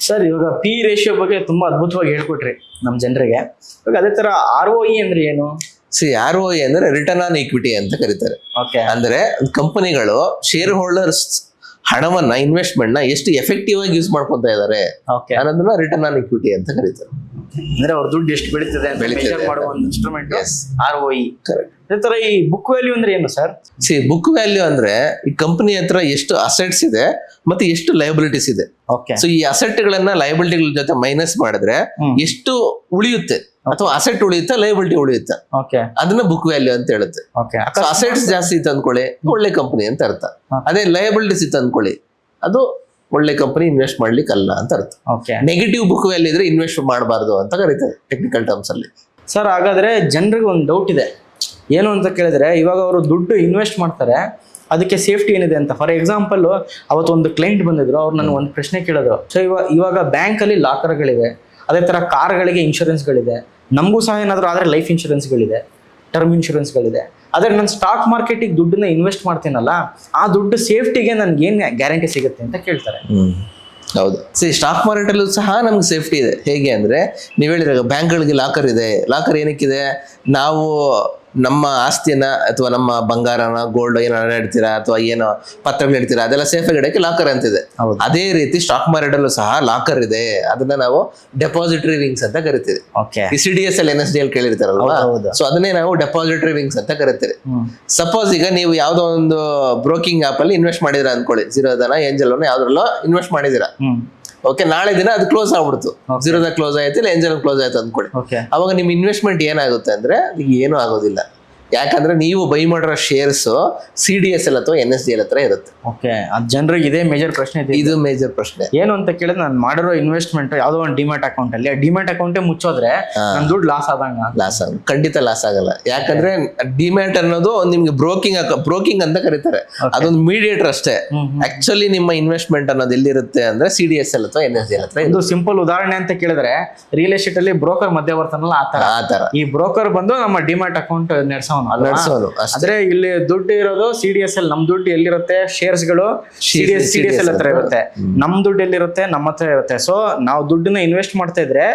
ಸರ್, ಇವಾಗ P ರೇಷಿಯೋ ಬಗ್ಗೆ ತುಂಬಾ ಅದ್ಭುತವಾಗಿ ಹೇಳ್ಕೊಟ್ರಿ ನಮ್ಮ ಜನರಿಗೆ. ಇವಾಗ ಅದೇ ತರ ROE ಅಂದ್ರೆ ಏನು? ROI ಅಂದ್ರೆ ರಿಟರ್ನ್ ಆನ್ ಈಕ್ವಿಟಿ ಅಂತ ಕರೀತಾರೆ. ಓಕೆ, ಅಂದ್ರೆ ಕಂಪನಿಗಳು ಶೇರ್ ಹೋಲ್ಡರ್ಸ್ ಹಣವನ್ನ ಇನ್ವೆಸ್ಟ್ಮೆಂಟ್ ನ ಎಷ್ಟು ಎಫೆಕ್ಟಿವ್ ಆಗಿ ಯೂಸ್ ಮಾಡ್ಕೊಂತ ಇದಾರೆ ಓಕೆ, ಅನ್ನೋದನ್ನ ರಿಟರ್ನ್ ಆನ್ ಈಕ್ವಿಟಿ ಅಂತ ಕರೀತಾರೆ. ಅಂದ್ರೆ ಅವ್ರ ದುಡ್ಡು ಎಷ್ಟು ಬೆಳೀತದೆ ಅಂತ measure ಮಾಡುವ ಒಂದು ಇನ್ಸ್ಟ್ರೂಮೆಂಟ್ ROE. ಕರೆಕ್ಟ್. ಅದೇ ತರ ಈ ಬುಕ್ ವ್ಯಾಲ್ಯೂ ಅಂದ್ರೆ ಏನು ಸರ್? ಬುಕ್ ವ್ಯಾಲ್ಯೂ ಅಂದ್ರೆ ಈ ಕಂಪನಿ ಹತ್ರ ಎಷ್ಟು ಅಸೆಟ್ಸ್ ಇದೆ ಮತ್ತೆ ಎಷ್ಟು ಲಯಬಿಲಿಟೀಸ್ ಇದೆ. ಓಕೆ, ಸೊ ಈ ಅಸೆಟ್ ಗಳನ್ನ ಲಯಬಿಲಿಟಿಗಳ ಜೊತೆ ಮೈನಸ್ ಮಾಡಿದ್ರೆ ಎಷ್ಟು ಉಳಿಯುತ್ತೆ, ಅಥವಾ ಅಸೆಟ್ ಉಳಿಯುತ್ತೆ ಲಯಬಿಲಿಟಿ ಉಳಿಯುತ್ತೆ, ಓಕೆ, ಅದನ್ನ ಬುಕ್ ವ್ಯಾಲ್ಯೂ ಅಂತ ಹೇಳುತ್ತೆ. ಓಕೆ, ಅಸೆಟ್ಸ್ ಜಾಸ್ತಿ ಇತ್ತು ಅನ್ಕೊಳ್ಳಿ, ಒಳ್ಳೆ ಕಂಪನಿ ಅಂತ ಅರ್ಥ. ಅದೇ ಲಯಬಿಲಿಟೀಸ್ ಇತ್ತು ಅನ್ಕೊಳ್ಳಿ, ಅದು ಒಳ್ಳೆ ಕಂಪನಿ ಇನ್ವೆಸ್ಟ್ ಮಾಡ್ಲಿಕ್ಕಲ್ಲ ಅಂತ ಅರ್ಥ. ಓಕೆ, ನೆಗೆಟಿವ್ ಬುಕ್ ವ್ಯಾಲ್ಯೂ ಇದ್ರೆ ಇನ್ವೆಸ್ಟ್ ಮಾಡಬಾರ್ದು ಅಂತ ಕರೀತಾರೆ ಟೆಕ್ನಿಕಲ್ ಟರ್ಮ್ಸ್ ಅಲ್ಲಿ. ಸರ್ ಹಾಗಾದ್ರೆ ಜನರಿಗೆ ಒಂದು ಡೌಟ್ ಇದೆ, ಏನು ಅಂತ ಕೇಳಿದ್ರೆ ಇವಾಗ ಅವರು ದುಡ್ಡು ಇನ್ವೆಸ್ಟ್ ಮಾಡ್ತಾರೆ, ಅದಕ್ಕೆ ಸೇಫ್ಟಿ ಏನಿದೆ ಅಂತ. ಫಾರ್ ಎಕ್ಸಾಂಪಲ್, ಅವತ್ತೊಂದು ಕ್ಲೈಂಟ್ ಬಂದಿದ್ರು, ಅವ್ರು ನನ್ನ ಒಂದು ಪ್ರಶ್ನೆ ಕೇಳಿದ್ರು. ಸೊ ಇವಾಗ ಬ್ಯಾಂಕಲ್ಲಿ ಲಾಕರ್ಗಳಿವೆ, ಅದೇ ತರ ಕಾರ್ಗಳಿಗೆ ಇನ್ಶೂರೆನ್ಸ್ಗಳಿದೆ, ನಮಗೂ ಸಹ ಏನಾದರೂ ಆದರೆ ಲೈಫ್ ಇನ್ಶೂರೆನ್ಸ್ಗಳಿದೆ, ಟರ್ಮ್ ಇನ್ಶೂರೆನ್ಸ್ಗಳಿದೆ. ಆದರೆ ನಾನು ಸ್ಟಾಕ್ ಮಾರ್ಕೆಟಿಗೆ ದುಡ್ಡನ್ನ ಇನ್ವೆಸ್ಟ್ ಮಾಡ್ತೀನಲ್ಲ, ಆ ದುಡ್ಡು ಸೇಫ್ಟಿಗೆ ನನ್ಗೆ ಏನು ಗ್ಯಾರಂಟಿ ಸಿಗುತ್ತೆ ಅಂತ ಕೇಳ್ತಾರೆ. ಹೌದು, ಸ್ಟಾಕ್ ಮಾರ್ಕೆಟ್ ಅಲ್ಲೂ ಸಹ ನಮ್ಗೆ ಸೇಫ್ಟಿ ಇದೆ. ಹೇಗೆ ಅಂದ್ರೆ ನೀವು ಹೇಳಿದ್ರೆ ಬ್ಯಾಂಕ್ಗಳಿಗೆ ಲಾಕರ್ ಇದೆ. ಲಾಕರ್ ಏನಕ್ಕಿದೆ? ನಾವು ನಮ್ಮ ಆಸ್ತಿಯನ್ನ ಅಥವಾ ನಮ್ಮ ಬಂಗಾರನ ಗೋಲ್ಡ್ ಏನೋ ಇಡ್ತೀರಾ ಅಥವಾ ಏನೋ ಪತ್ರಗಳು ಇಡ್ತೀರಾ, ಅದೆಲ್ಲ ಸೇಫ್ ಆಗಿ ಇಡಕ್ಕೆ ಲಾಕರ್ ಅಂತಿದೆ. ಅದೇ ರೀತಿ ಸ್ಟಾಕ್ ಮಾರ್ಕೆಟ್ ಅಲ್ಲೂ ಸಹ ಲಾಕರ್ ಇದೆ. ಅದನ್ನ ನಾವು ಡೆಪಾಸಿಟರಿ ವಿಂಗ್ಸ್ ಅಂತ ಕರಿತೀವಿ. CDSL NSDL ಕೇಳಿರ್ತಾರಲ್ವಾ, ಸೊ ಅದನ್ನೇ ನಾವು ಡೆಪಾಸಿಟರಿ ವಿಂಗ್ಸ್ ಅಂತ ಕರಿತೀವಿ. ಸಪೋಸ್ ಈಗ ನೀವು ಯಾವ್ದೋ ಒಂದು ಬ್ರೋಕಿಂಗ್ ಆಪ್ ಅಲ್ಲಿ ಇನ್ವೆಸ್ಟ್ ಮಾಡಿದಿರಾ ಅನ್ಕೊಳ್ಳಿ, ಝೀರೋದನ ಏಂಜಲ್ ಯಾವ್ದ್ರಲ್ಲೋ ಇನ್ವೆಸ್ಟ್ ಮಾಡಿದಿರಾ. ಓಕೆ, ನಾಳೆ ದಿನ ಅದು ಕ್ಲೋಸ್ ಆಗ್ಬಿಡ್ತು, ಝೀರೋದ ಕ್ಲೋಸ್ ಆಯ್ತು ಇಲ್ಲ ಏಂಜಲ್ ಕ್ಲೋಸ್ ಆಯ್ತು ಅನ್ಕೊಳ್ಳಿ. ಅವಾಗ ನಿಮ್ ಇನ್ವೆಸ್ಟ್ಮೆಂಟ್ ಏನಾಗುತ್ತೆ ಅಂದ್ರೆ ಏನೂ ಆಗೋದಿಲ್ಲ. ಯಾಕಂದ್ರೆ ನೀವು ಬೈ ಮಾಡಿರೋ ಶೇರ್ಸ್ CDSL ಅಥವಾ NSDL ಹತ್ರ ಇರುತ್ತೆ. ಓಕೆ, ಅದ್ ಜನರಿಗೆ ಇದೇ ಮೇಜರ್ ಪ್ರಶ್ನೆ ಇದೆ. ಇದು ಮೇಜರ್ ಪ್ರಶ್ನೆ ಏನು ಅಂತ ಕೇಳಿದ್ರೆ, ನಾನು ಮಾಡಿರೋ ಇನ್ವೆಸ್ಟ್ಮೆಂಟ್ ಯಾವ್ದೋ ಒಂದು ಡಿಮ್ಯಾಟ್ ಅಕೌಂಟ್ ಅಲ್ಲಿ, ಆ ಡಿಮ್ಯಾಟ್ ಅಕೌಂಟೇ ಮುಚ್ಚೋದ್ರೆ ನನ್ ದುಡ್ಡು ಲಾಸ್ ಆದಂಗ? ಖಂಡಿತ ಲಾಸ್ ಆಗಲ್ಲ. ಯಾಕಂದ್ರೆ ಡಿಮ್ಯಾಟ್ ಅನ್ನೋದು ನಿಮ್ಗೆ ಬ್ರೋಕಿಂಗ್ ಅಂತ ಕರೀತಾರೆ, ಅದೊಂದು ಮೀಡಿಯೇಟರ್ ಅಷ್ಟೇ. ಆಕ್ಚುಲಿ ನಿಮ್ಮ ಇನ್ವೆಸ್ಟ್ಮೆಂಟ್ ಅನ್ನೋದು ಎಲ್ಲಿರುತ್ತೆ ಅಂದ್ರೆ CDSL ಅಥವಾ NSDL ಹತ್ರ. ಇದು ಸಿಂಪಲ್ ಉದಾಹರಣೆ ಅಂತ ಕೇಳಿದ್ರೆ, ರಿಯಲ್ ಎಸ್ಟೇಟ್ ಅಲ್ಲಿ ಬ್ರೋಕರ್ ಮಧ್ಯವರ್ತನಲ್ಲ, ಆತರ ಈ ಬ್ರೋಕರ್ ಬಂದು ನಮ್ಮ ಡಿಮ್ಯಾಟ್ ಅಕೌಂಟ್ ನಡೆಸೋನು. ಆದ್ರೆ ಇಲ್ಲಿ ದುಡ್ಡು ಇರೋದು CDSL. ನಮ್ ದುಡ್ಡು ಎಲ್ಲಿರುತ್ತೆ? ಶೇರ್ಸ್ ಗಳು CDSL ಹತ್ರ ಇರುತ್ತೆ. ನಮ್ ದುಡ್ಡು ಎಲ್ಲಿರುತ್ತೆ? ನಮ್ಮ ಹತ್ರ ಇರುತ್ತೆ. ಸೊ ನಾವು ದುಡ್ಡನ್ನ ಇನ್ವೆಸ್ಟ್ ಮಾಡ್ತಾ ಇದ್ರೆ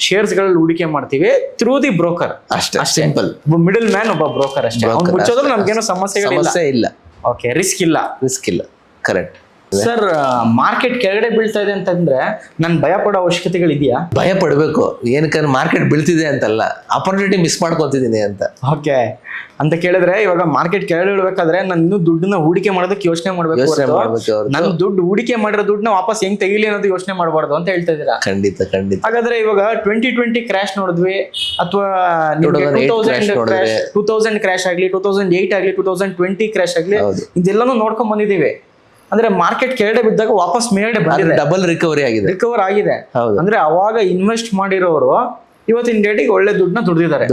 ಶೇರ್ಸ್ ಗಳಲ್ಲಿ ಹೂಡಿಕೆ ಮಾಡ್ತೀವಿ ಥ್ರೂ ದಿ ಬ್ರೋಕರ್ ಅಷ್ಟೇ. ಸಿಂಪಲ್. ಮಿಡಲ್ ಮ್ಯಾನ್ ಒಬ್ಬ ಬ್ರೋಕರ್ ಅಷ್ಟೇ. ಅವ್ನು ಮುಚ್ಚೋದ್ರೆ ನಮ್ಗೇನೋ ಸಮಸ್ಯೆಗಳಿಲ್ಲ. ಇಲ್ಲ. ಓಕೆ, ರಿಸ್ಕ್ ಇಲ್ಲ. ಕರೆಕ್ಟ್. ಸರ್ ಮಾರ್ಕೆಟ್ ಕೆಳಗಡೆ ಬೀಳ್ತಾ ಇದೆ ಅಂತಂದ್ರೆ ನಾನು ಭಯ ಪಡೋ ಅವಶ್ಯಕತೆಗಳಿದೆಯಾ? ಭಯ ಪಡಬೇಕು, ಏನಕ್ಕಂದ್ರೆ ಮಾರ್ಕೆಟ್ ಬೀಳ್ತಿದೆ ಅಂತಲ್ಲ, ಅಪರ್ಚುನಿಟಿ ಮಿಸ್ ಮಾಡ್ಕೊತಿದ್ದೀನಿ ಅಂತ. ಓಕೆ ಅಂತ ಕೇಳಿದ್ರೆ ಇವಾಗ ಮಾರ್ಕೆಟ್ ಕೆಳಗಡೆ ಇಳ್ಬೇಕಾದ್ರೆ ನಾನು ಇನ್ನೂ ದುಡ್ಡನ್ನ ಹೂಡಿಕೆ ಮಾಡೋದಕ್ಕೆ ಯೋಚನೆ ಮಾಡ್ಬೇಕು ಹೊರತು ನನ್ನ ದುಡ್ಡು ಹೂಡಿಕೆ ಮಾಡಿರೋ ದುಡ್ಡನ್ನ ವಾಪಸ್ ಹೆಂಗ್ ತೆಗಿಲಿ ಅನ್ನೋದು ಯೋಚನೆ ಮಾಡಬಾರ್ದು ಅಂತ ಹೇಳ್ತಾ ಇದ್ದೀರಾ? ಖಂಡಿತ ಖಂಡಿತ. ಹಾಗಾದ್ರೆ ಇವಾಗ 2020 ಕ್ರಾಶ್ ನೋಡಿದ್ವಿ ಅಥವಾ 2000 ಕ್ರಾಶ್ ಆಗ್ಲಿ, 2008 ಆಗ್ಲಿ, 2020 ಕ್ರಾಶ್ ಆಗ್ಲಿ, ಇದೆಲ್ಲಾನು ನೋಡ್ಕೊಂಡ್ ಬಂದಿದೀವಿ. ಅಂದ್ರೆ ಮಾರ್ಕೆಟ್ ಕೆಳಗಡೆ ಬಿದ್ದಾಗ ವಾಪಸ್ ಮೇಲೆ ಬಂದಿದೆ, ಡಬಲ್ ರಿಕವರ್ ಆಗಿದೆ. ಅಂದ್ರೆ ಅವಾಗ ಇನ್ವೆಸ್ಟ್ ಮಾಡಿರೋರು ಇವತ್ತಿನ ಡೇಟಿಗೆ ಒಳ್ಳೆ ದುಡ್ಡನ್ನ ದುಡ್ದಿದ್ದಾರೆ.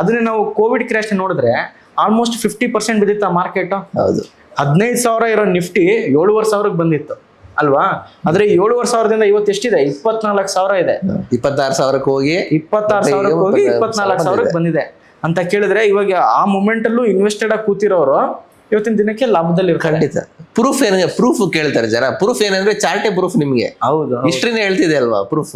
ಅದನ್ನ ನಾವು ಕೋವಿಡ್ ಕ್ರಾಶ್ ನೋಡಿದ್ರೆ ಆಲ್ಮೋಸ್ಟ್ 50% ಬಿದ್ದಿತ್ತ ಮಾರ್ಕೆಟ್. 15,000 ಇರೋ ನಿಫ್ಟಿ 7,500 ಬಂದಿತ್ತು ಅಲ್ವಾ? ಆದ್ರೆ 7,500ದಿಂದ ಇವತ್ತು ಎಷ್ಟಿದೆ? 24,000 ಇದೆ. 26,000 ಹೋಗಿ 24,000 ಬಂದಿದೆ ಅಂತ ಕೇಳಿದ್ರೆ ಇವಾಗ ಆ ಮೂಮೆಂಟ್ ಅಲ್ಲೂ ಇನ್ವೆಸ್ಟೆಡ್ ಆಗಿ ಕೂತಿರೋರು ಇವತ್ತಿನ ದಿನಕ್ಕೆ ಲಾಭದಲ್ಲಿ ಖಂಡಿತ. ಪ್ರೂಫ್ ಕೇಳ್ತಾರೆ ಜನ. ಪ್ರೂಫ್ ಏನಂದ್ರೆ ಚಾರ್ಟೇ ಪ್ರೂಫ್ ನಿಮ್ಗೆ. ಹೌದು, ಹಿಸ್ಟ್ರಿನೇ ಹೇಳ್ತಿದೆ ಅಲ್ವಾ ಪ್ರೂಫ್.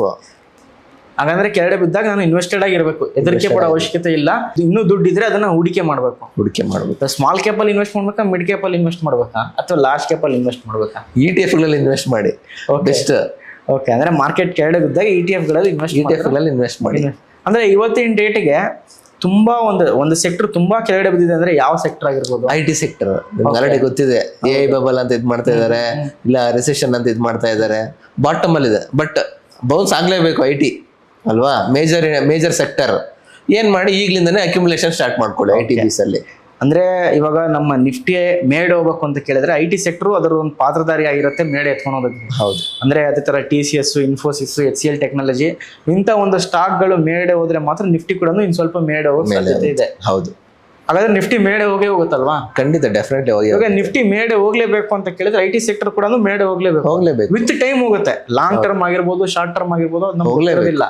ಹಾಗಂದ್ರೆ ಕೆಳಗಡೆ ಬಿದ್ದಾಗ ನಾನು ಇನ್ವೆಸ್ಟೆಡ್ ಆಗಿರ್ಬೇಕು, ಹೆದರಿಕೆ ಪಡೋ ಅವಶ್ಯಕತೆ ಇಲ್ಲ. ಇನ್ನೂ ದುಡ್ಡು ಇದ್ರೆ ಅದನ್ನ ಹೂಡಿಕೆ ಮಾಡ್ಬೇಕು. ಸ್ಮಾಲ್ ಕ್ಯಾಪ್ ಅಲ್ಲಿ ಇನ್ವೆಸ್ಟ್ ಮಾಡ್ಬೇಕಾ, ಮಿಡ್ ಕ್ಯಾಪ್ ಅಲ್ಲಿ ಇನ್ವೆಸ್ಟ್ ಮಾಡ್ಬೇಕಾ, ಅಥವಾ ಲಾರ್ಜ್ ಕ್ಯಾಪ್ ಅಲ್ಲಿ ಇನ್ವೆಸ್ಟ್ ಮಾಡ್ಬೇಕಾ? ETF ಗಳಲ್ಲಿ ಇನ್ವೆಸ್ಟ್ ಮಾಡಿ ಬೆಸ್ಟ್. ಓಕೆ, ಅಂದ್ರೆ ಮಾರ್ಕೆಟ್ ಕೆಳಗಡೆ ಬಿದ್ದಾಗ ETF ಗಳಲ್ಲಿ ಇನ್ವೆಸ್ಟ್ ಮಾಡಿ. ಅಂದ್ರೆ ಇವತ್ತಿನ ಡೇಟ್ಗೆ ತುಂಬಾ ಒಂದು ಸೆಕ್ಟರ್ ತುಂಬಾ ಕೆಳಗಡೆ ಬಿದ್ದಿದೆ ಅಂದ್ರೆ ಯಾವ ಸೆಕ್ಟರ್ ಆಗಿರ್ಬೋದು? IT sector. ಆಲ್ರೆಡಿ ಗೊತ್ತಿದೆ, AI ಬಬಲ್ ಅಂತ ಇದ್ ಮಾಡ್ತಾ ಇದಾರೆ, ಇಲ್ಲ ರಿಸೆಷನ್ ಅಂತ ಇದ್ ಮಾಡ್ತಾ ಇದಾರೆ. ಬಾಟಮ್ ಅಲ್ಲಿ ಇದೆ, ಬಟ್ ಬೌನ್ಸ್ ಆಗ್ಲೇಬೇಕು IT ಅಲ್ವಾ? Major sector. ಏನ್ ಮಾಡಿ ಈಗ್ಲಿಂದಾನೇ ಅಕ್ಯುಮುಲೇಷನ್ ಸ್ಟಾರ್ಟ್ ಮಾಡ್ಕೊಳ್ಳಿ ITBs ಅಲ್ಲಿ. ಅಂದ್ರೆ ಇವಾಗ ನಮ್ಮ ನಿಫ್ಟಿ ಮೇಡ್ ಹೋಗ್ಬೇಕು ಅಂತ ಕೇಳಿದ್ರೆ IT ಸೆಕ್ಟರ್ ಅದರ ಒಂದು ಪಾತ್ರಧಾರಿ ಆಗಿರುತ್ತೆ ಮೇಡ್ ಎತ್ಕೊಂಡು ಹೋಗೋದಕ್ಕೆ. ಹೌದು. ಅಂದ್ರೆ ಅದೇ ತರ TCS, ಇನ್ಫೋಸಿಸ್, HCL ಟೆಕ್ನಾಲಜಿ ಇಂಥ ಒಂದು ಸ್ಟಾಕ್ ಗಳು ಮೇಡೆ ಹೋದ್ರೆ ಮಾತ್ರ ನಿಫ್ಟಿ ಕೂಡ ಇನ್ ಸ್ವಲ್ಪ ಮೇಡ್ ಹೋಗೋ ಸಾಧ್ಯತೆ ಇದೆ. ಹೌದು. ಹಾಗಾದ್ರೆ ನಿಫ್ಟಿ ಮೇಡೆ ಹೋಗುತ್ತಲ್ವಾ? ಖಂಡಿತ, ಡೆಫಿನೆಟ್ಲಿ ಹೋಗಿ. ಇವಾಗ ನಿಫ್ಟಿ ಮೇಡೆ ಹೋಗ್ಲೇಬೇಕು ಅಂತ ಕೇಳಿದ್ರೆ IT ಸೆಕ್ಟರ್ ಕೂಡ ಮೇಡೆ ಹೋಗ್ಲೇಬೇಕು. ವಿತ್ ಟೈಮ್ ಹೋಗುತ್ತೆ. ಲಾಂಗ್ ಟರ್ಮ್ ಆಗಿರ್ಬೋದು, ಶಾರ್ಟ್ ಟರ್ಮ್ ಆಗಿರ್ಬೋದು, ಅದು ನಮ್ಗೆ ಹೋಗೋದಿಲ್ಲ.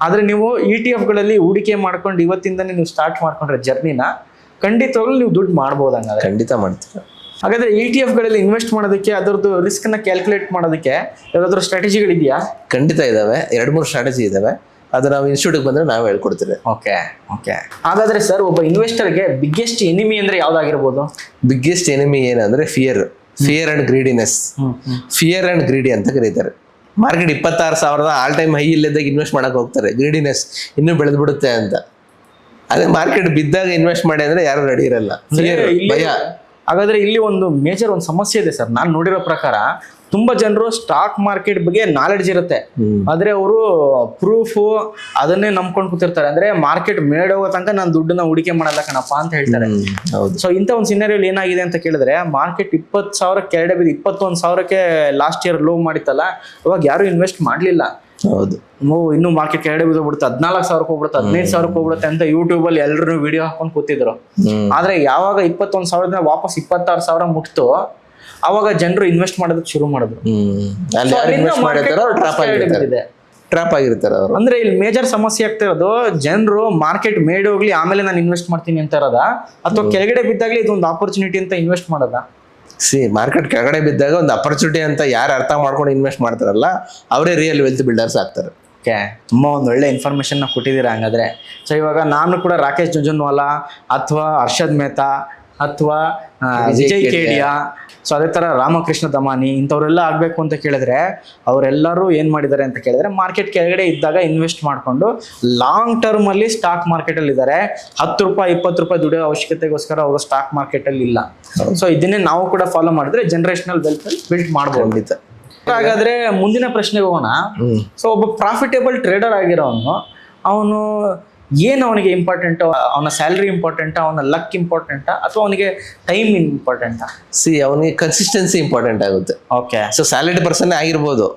ಆದ್ರೆ ನೀವು ETF ಗಳಲ್ಲಿ ಹೂಡಿಕೆ ಮಾಡ್ಕೊಂಡು ಇವತ್ತಿಂದಾನೇ ನೀವು ಸ್ಟಾರ್ಟ್ ಮಾಡ್ಕೊಂಡ್ರೆ ಜರ್ನಿನ ಖಂಡಿತವಾಗ್ಲೂ ನೀವು ದುಡ್ಡು ಮಾಡ್ಬೋದು. ಹಂಗಾದ್ರೆ ಖಂಡಿತ ಮಾಡ್ತೀರಾ? ಹಾಗಾದ್ರೆ ETF ಗಳಲ್ಲಿ ಇನ್ವೆಸ್ಟ್ ಮಾಡೋದಕ್ಕೆ ಅದರದ್ದು ರಿಸ್ಕ್ ನ ಕ್ಯಾಲ್ಕುಲೇಟ್ ಮಾಡೋದಕ್ಕೆ ಯಾವ್ದಾದ್ರು ಸ್ಟ್ರಾಟಜಿಗಳಿದೆಯಾ? ಖಂಡಿತ ಇದಾವೆ, 2-3 ಸ್ಟ್ರಾಟಜಿ ಇದಾವೆ. ಅದು ನಾವು ಇನ್ಸ್ಟಿಟ್ಯೂಟ್ ಬಂದ್ರೆ ನಾವು ಹೇಳ್ಕೊಡ್ತೀವಿ. ಓಕೆ. ಹಾಗಾದ್ರೆ ಸರ್, ಒಬ್ಬ ಇನ್ವೆಸ್ಟರ್ಗೆ ಬಿಗ್ಗೆಸ್ಟ್ ಎನಿಮಿ ಅಂದ್ರೆ ಯಾವ್ದಾಗಿರ್ಬೋದು? ಬಿಗ್ಗೆಸ್ಟ್ ಎನಿಮಿ ಏನಂದ್ರೆ fear and greediness. Fear and greedy ಅಂತ ಕರೀತಾರೆ. ಮಾರ್ಕೆಟ್ 26,000 ಆಲ್ ಟೈಮ್ ಹೈ ಇಲ್ಲದಾಗ ಇನ್ವೆಸ್ಟ್ ಮಾಡಕ್ ಹೋಗ್ತಾರೆ, ಗ್ರೀಡಿನೆಸ್ ಇನ್ನೂ ಬೆಳೆದ್ ಬಿಡುತ್ತೆ ಅಂತ. ಅದೇ ಮಾರ್ಕೆಟ್ ಬಿದ್ದಾಗ ಇನ್ವೆಸ್ಟ್ ಮಾಡಿ ಅಂದ್ರೆ ಯಾರು ರೆಡಿ ಇರಲ್ಲ, ಭಯ. ಹಾಗಾದ್ರೆ ಇಲ್ಲಿ ಒಂದು ಮೇಜರ್ ಒಂದು ಸಮಸ್ಯೆ ಇದೆ ಸರ್. ನಾನು ನೋಡಿರೋ ಪ್ರಕಾರ ತುಂಬಾ ಜನರು ಸ್ಟಾಕ್ ಮಾರ್ಕೆಟ್ ಬಗ್ಗೆ ನಾಲೆಡ್ಜ್ ಇರುತ್ತೆ, ಆದ್ರೆ ಅವರು ಪ್ರೂಫ್ ಅದನ್ನೇ ನಂಬ್ಕೊಂಡು ಕೂತಿರ್ತಾರೆ. ಅಂದ್ರೆ ಮಾರ್ಕೆಟ್ ಮೇಡ್ ಹೋಗೋ ತನಕ ನಾನು ದುಡ್ಡನ್ನ ಹೂಡಿಕೆ ಮಾಡಲ್ಲ ಕಣಪ್ಪ ಅಂತ ಹೇಳ್ತಾರೆ. ಸೊ ಇಂಥ ಒಂದು ಸಿನಾರಿಯಲ್ಲಿ ಏನಾಗಿದೆ ಅಂತ ಕೇಳಿದ್ರೆ, ಮಾರ್ಕೆಟ್ 20,000 ಕೆಳಗಡೆ ಬಿದ್ದು 21,000ಕ್ಕೆ ಲಾಸ್ಟ್ ಇಯರ್ ಲೋ ಮಾಡಿತ್ತಲ್ಲ, ಅವಾಗ ಯಾರು ಇನ್ವೆಸ್ಟ್ ಮಾಡ್ಲಿಲ್ಲ. ಹೌದು, ಇನ್ನು ಮಾರ್ಕೆಟ್ ಕೆಳಗಡೆ ಬಿದ್ದೋಗ್ಬಿಡುತ್ತೆ, 14,000ಕ್ಕೆ ಹೋಗ್ಬಿಡುತ್ತೆ, 15,000ಕ್ಕೆ ಹೋಗ್ಬಿಡುತ್ತೆ ಅಂತ ಯೂಟ್ಯೂಬ್ ಅಲ್ಲಿ ಎಲ್ಲರೂ ವಿಡಿಯೋ ಹಾಕೊಂಡು ಕೂತಿದ್ರು. ಆದ್ರೆ ಯಾವಾಗ 21,000 ವಾಪಸ್ 26,000 ಮುಟ್ತು, ಅವಾಗ ಜನರು ಇನ್ವೆಸ್ಟ್ ಮಾಡೋದಕ್ಕೆ ಶುರು ಮಾಡಿದ್ರು. ಟ್ರಾಪ್ ಆಗಿರ್ತಾರೆ ಅವರು. ಅಂದ್ರೆ ಇಲ್ಲಿ ಮೇಜರ್ ಸಮಸ್ಯೆ ಆಗ್ತಾ ಇರೋದು, ಜನರು ಮಾರ್ಕೆಟ್ ಮೇಡ್ ಹೋಗ್ಲಿ ಆಮೇಲೆ ನಾನು ಇನ್ವೆಸ್ಟ್ ಮಾಡ್ತೀನಿ ಅಂತ ಇರೋದ, ಅಥವಾ ಕೆಳಗಡೆ ಬಿದ್ದಾಗ್ಲಿ ಇದೊಂದು ಆಪರ್ಚುನಿಟಿ ಅಂತ ಇನ್ವೆಸ್ಟ್ ಮಾಡೋದ? ಮಾರ್ಕೆಟ್ ಕೆಳಗಡೆ ಬಿದ್ದಾಗ ಒಂದು ಅಪರ್ಚುನಿಟಿ ಅಂತ ಯಾರು ಅರ್ಥ ಮಾಡ್ಕೊಂಡು ಇನ್ವೆಸ್ಟ್ ಮಾಡ್ತಾರಲ್ಲ, ಅವರೇ ರಿಯಲ್ ವೆಲ್ತ್ ಬಿಲ್ಡರ್ಸ್ ಆಗ್ತಾರೆ. ತುಂಬಾ ಒಂದು ಒಳ್ಳೆ ಇನ್ಫಾರ್ಮೇಶನ್ ಕೊಟ್ಟಿದ್ದೀರಾ ಹಂಗಾದ್ರೆ. ಸೊ ಇವಾಗ ನಾನು ಕೂಡ ರಾಕೇಶ್ ಜುಂಜುನ್ವಾಲಾ ಅಥವಾ ಹರ್ಷದ್ ಮೆಹ್ತಾ ಅಥವಾ ವಿಜಯ್ ಕೇಡಿಯಾ, ಸೊ ಅದೇ ತರ ರಾಮಕೃಷ್ಣ ದಮಾನಿ ಇಂಥವ್ರೆಲ್ಲ ಆಗ್ಬೇಕು ಅಂತ ಕೇಳಿದ್ರೆ ಅವರೆಲ್ಲರೂ ಏನ್ ಮಾಡಿದ್ದಾರೆ ಅಂತ ಕೇಳಿದ್ರೆ, ಮಾರ್ಕೆಟ್ ಕೆಳಗಡೆ ಇದ್ದಾಗ ಇನ್ವೆಸ್ಟ್ ಮಾಡ್ಕೊಂಡು ಲಾಂಗ್ ಟರ್ಮ್ ಅಲ್ಲಿ ಸ್ಟಾಕ್ ಮಾರ್ಕೆಟ್ ಅಲ್ಲಿ ಇದ್ದಾರೆ. 10 ರೂಪಾಯಿ 20 ರೂಪಾಯಿ ದುಡಿಯೋ ಅವಶ್ಯಕತೆಗೋಸ್ಕರ ಅವರು ಸ್ಟಾಕ್ ಮಾರ್ಕೆಟ್ ಅಲ್ಲಿ ಇಲ್ಲ. ಸೊ ಇದನ್ನೇ ನಾವು ಕೂಡ ಫಾಲೋ ಮಾಡಿದ್ರೆ ಜನರೇಷನಲ್ ವೆಲ್ತ್ ಬಿಲ್ಡ್ ಮಾಡಬಹುದು. ಹಾಗಾದ್ರೆ ಮುಂದಿನ ಪ್ರಶ್ನೆಗೆ ಹೋಗೋಣ. ಸೊ ಒಬ್ಬ ಪ್ರಾಫಿಟೇಬಲ್ ಟ್ರೇಡರ್ ಆಗಿರೋನು, ಅವನು ಏನು ಅವನಿಗೆ ಇಂಪಾರ್ಟೆಂಟ್? ಅವನ ಸ್ಯಾಲರಿ ಇಂಪಾರ್ಟೆಂಟಾ, ಅವನ ಲಕ್ ಇಂಪಾರ್ಟೆಂಟಾ, ಅಥವಾ ಅವನಿಗೆ ಟೈಮ್ ಇಂಪಾರ್ಟೆಂಟಾ? ಅವನಿಗೆ ಕನ್ಸಿಸ್ಟೆನ್ಸಿ ಇಂಪಾರ್ಟೆಂಟ್ ಆಗುತ್ತೆ. ಓಕೆ. ಸೊ ಸ್ಯಾಲರಿ ಪರ್ಸನ್ ಆಗಿರ್ಬೋದು,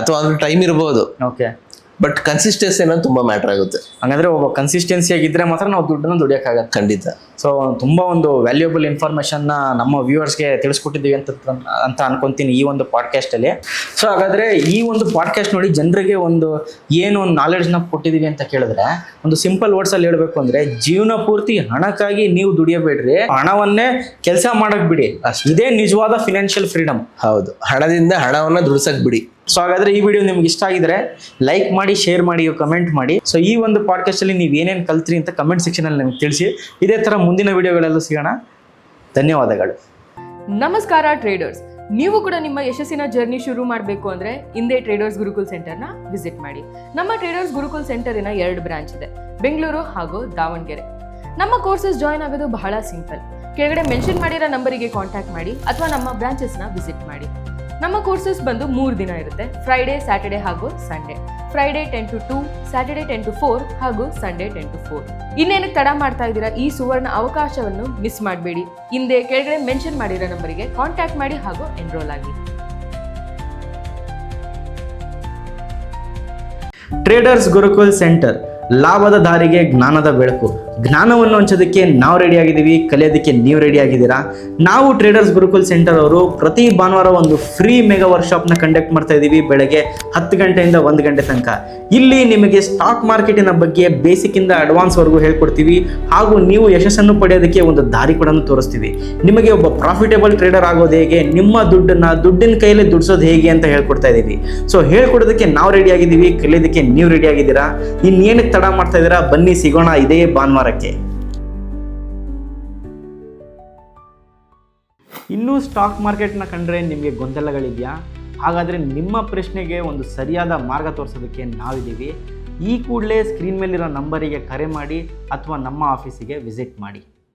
ಅಥವಾ ಅವ್ನ ಟೈಮ್ ಇರ್ಬೋದು. ಓಕೆ. ಬಟ್ ಕನ್ಸಿಸ್ಟೆನ್ಸಿ ಅನ್ನೋದು ತುಂಬಾ ಮ್ಯಾಟರ್ ಆಗುತ್ತೆ. ಹಂಗಂದ್ರೆ ಒಬ್ಬ ಕನ್ಸಿಸ್ಟೆನ್ಸಿ ಆಗಿದ್ರೆ ಮಾತ್ರ ನಾವು ದುಡ್ಡನ್ನು ದುಡಿಯೋಕ್ಕಾಗತ್ತೆ. ಖಂಡಿತ. ಸೊ ತುಂಬಾ ಒಂದು ವ್ಯಾಲ್ಯೂಬಲ್ ಇನ್ಫಾರ್ಮೇಶನ್ ನಮ್ಮ ವ್ಯೂವರ್ಸ್ಗೆ ತಿಳಿಸ್ಕೊಟ್ಟಿದ್ದೀವಿ ಅಂತ ಅನ್ಕೊಂತೀನಿ ಈ ಒಂದು ಪಾಡ್ಕಾಸ್ಟ್ ಅಲ್ಲಿ. ಸೊ ಹಾಗಾದ್ರೆ ಈ ಒಂದು ಪಾಡ್ಕಾಸ್ಟ್ ನೋಡಿ ಜನರಿಗೆ ಒಂದು ಏನು ಒಂದು ನಾಲೆಡ್ಜ್ನ ಕೊಟ್ಟಿದ್ದೀವಿ ಅಂತ ಕೇಳಿದ್ರೆ, ಒಂದು ಸಿಂಪಲ್ ವರ್ಡ್ಸ್ ಅಲ್ಲಿ ಹೇಳ್ಬೇಕು ಅಂದ್ರೆ, ಜೀವನ ಪೂರ್ತಿ ಹಣಕ್ಕಾಗಿ ನೀವು ದುಡಿಯಬೇಡ್ರಿ, ಹಣವನ್ನೇ ಕೆಲಸ ಮಾಡಕ್ ಬಿಡಿ. ಇದೇ ನಿಜವಾದ ಫಿನಾನ್ಷಿಯಲ್ ಫ್ರೀಡಮ್. ಹೌದು, ಹಣದಿಂದ ಹಣವನ್ನ ದುಡಿಸಕ್ ಬಿಡಿ. ಸೊ ಹಾಗಾದ್ರೆ ಈ ವಿಡಿಯೋ ನಿಮ್ಗೆ ಇಷ್ಟ ಆಗಿದ್ರೆ ಲೈಕ್ ಮಾಡಿ, ಶೇರ್ ಮಾಡಿ, ಕಮೆಂಟ್ ಮಾಡಿ. ಸೊ ಈ ಒಂದು ಪಾಡ್ಕಾಸ್ಟ್ ಅಲ್ಲಿ ನೀವು ಏನೇನು ಕಲ್ತ್ರಿ ಅಂತ ಕಮೆಂಟ್ ಸೆಕ್ಷನ್ ಅಲ್ಲಿ ನಮಗೆ ತಿಳಿಸಿ. ಇದೇ ತರ ಮುಂದಿನ ವಿಡಿಯೋಗಳೆಲ್ಲ ಸಿಗೋಣ. ಧನ್ಯವಾದಗಳು. ನಮಸ್ಕಾರ ಟ್ರೇಡರ್ಸ್. ನೀವು ಕೂಡ ನಿಮ್ಮ ಯಶಸ್ಸಿನ ಜರ್ನಿ ಶುರು ಮಾಡಬೇಕು ಅಂದರೆ ಹಿಂದೆ ಟ್ರೇಡರ್ಸ್ ಗುರುಕುಲ್ ಸೆಂಟರ್ನ ವಿಸಿಟ್ ಮಾಡಿ. ನಮ್ಮ ಟ್ರೇಡರ್ಸ್ ಗುರುಕುಲ್ ಸೆಂಟರಿನ 2 ಬ್ರಾಂಚ್ ಇದೆ, ಬೆಂಗಳೂರು ಹಾಗೂ ದಾವಣಗೆರೆ. ನಮ್ಮ ಕೋರ್ಸಸ್ ಜಾಯ್ನ್ ಆಗೋದು ಬಹಳ ಸಿಂಪಲ್. ಕೆಳಗಡೆ ಮೆನ್ಷನ್ ಮಾಡಿರೋ ನಂಬರಿಗೆ ಕಾಂಟ್ಯಾಕ್ಟ್ ಮಾಡಿ ಅಥವಾ ನಮ್ಮ ಬ್ರಾಂಚಸ್ನ ವಿಸಿಟ್ ಮಾಡಿ. ನಮ್ಮ ಕೋರ್ಸಸ್ ಬಂದು 3 ದಿನ ಇರುತ್ತೆ, ಫ್ರೈಡೇ, ಸ್ಯಾಟರ್ಡೆ ಹಾಗೂ Sunday. Friday 10 to 2, Saturday 10 to 4 ಹಾಗೂ ಸಂಡೇ 10 to 4. ಇನ್ನೇನಕ್ಕೆ ತಡ ಮಾಡ್ತಾ ಇದ್ದೀರಾ? ಈ ಸುವರ್ಣ ಅವಕಾಶವನ್ನು ಮಿಸ್ ಮಾಡಬೇಡಿ. ಹಿಂದೆ ಕೆಳಗಡೆ ಮೆನ್ಷನ್ ಮಾಡಿರೋ ನಂಬರಿಗೆ ಕಾಂಟ್ಯಾಕ್ಟ್ ಮಾಡಿ ಹಾಗೂ ಎನ್ರೋಲ್ ಆಗಿ. ಟ್ರೇಡರ್ಸ್ ಗುರುಕುಲ್ ಸೆಂಟರ್, ಲಾಭದ ದಾರಿಗೆ ಜ್ಞಾನದ ಬೆಳಕು. ಜ್ಞಾನವನ್ನು ಹಂಚೋದಕ್ಕೆ ನಾವು ರೆಡಿ ಆಗಿದ್ದೀವಿ, ಕಲಿಯೋದಕ್ಕೆ ನೀವು ರೆಡಿ ಆಗಿದ್ದೀರಾ? ನಾವು ಟ್ರೇಡರ್ಸ್ ಗುರುಕುಲ್ ಸೆಂಟರ್ ಅವರು ಪ್ರತಿ ಭಾನುವಾರ ಒಂದು ಫ್ರೀ ಮೆಗಾ ವರ್ಕ್ಶಾಪ್ನ ಕಂಡಕ್ಟ್ ಮಾಡ್ತಾ ಇದ್ದೀವಿ, ಬೆಳಗ್ಗೆ 10 ಗಂಟೆಯಿಂದ 1 ಗಂಟೆ ತನಕ. ಇಲ್ಲಿ ನಿಮಗೆ ಸ್ಟಾಕ್ ಮಾರ್ಕೆಟಿನ ಬಗ್ಗೆ ಬೇಸಿಕ್ಕಿಂದ ಅಡ್ವಾನ್ಸ್ವರೆಗೂ ಹೇಳ್ಕೊಡ್ತೀವಿ, ಹಾಗೂ ನೀವು ಯಶಸ್ಸನ್ನು ಪಡೆಯೋದಕ್ಕೆ ಒಂದು ದಾರಿ ಕೂಡ ತೋರಿಸ್ತೀವಿ. ನಿಮಗೆ ಒಬ್ಬ ಪ್ರಾಫಿಟೇಬಲ್ ಟ್ರೇಡರ್ ಆಗೋದು ಹೇಗೆ, ನಿಮ್ಮ ದುಡ್ಡಿನ ಕೈಯಲ್ಲಿ ದುಡಿಸೋದು ಹೇಗೆ ಅಂತ ಹೇಳ್ಕೊಡ್ತಾ ಇದ್ದೀವಿ. ಸೊ ಹೇಳ್ಕೊಡೋದಕ್ಕೆ ನಾವು ರೆಡಿ ಆಗಿದ್ದೀವಿ, ಕಲಿಯೋದಕ್ಕೆ ನೀವು ರೆಡಿ ಆಗಿದ್ದೀರಾ? ಇನ್ನೇನಕ್ಕೆ ತಡ ಮಾಡ್ತಾ ಇದ್ದೀರಾ? ಬನ್ನಿ ಸಿಗೋಣ ಇದೇ ಭಾನುವಾರಕ್ಕೆ. ಇನ್ನೂ ಸ್ಟಾಕ್ ಮಾರ್ಕೆಟ್ನ ಕಂಡ್ರೆ ನಿಮಗೆ ಗೊಂದಲಗಳಿದೆಯಾ? ಹಾಗಾದರೆ ನಿಮ್ಮ ಪ್ರಶ್ನೆಗೆ ಒಂದು ಸರಿಯಾದ ಮಾರ್ಗ ತೋರಿಸೋದಕ್ಕೆ ನಾವಿದ್ದೀವಿ. ಈ ಕೂಡಲೇ ಸ್ಕ್ರೀನ್ ಮೇಲಿರೋ ನಂಬರಿಗೆ ಕರೆ ಮಾಡಿ ಅಥವಾ ನಮ್ಮ ಆಫೀಸಿಗೆ ವಿಸಿಟ್ ಮಾಡಿ.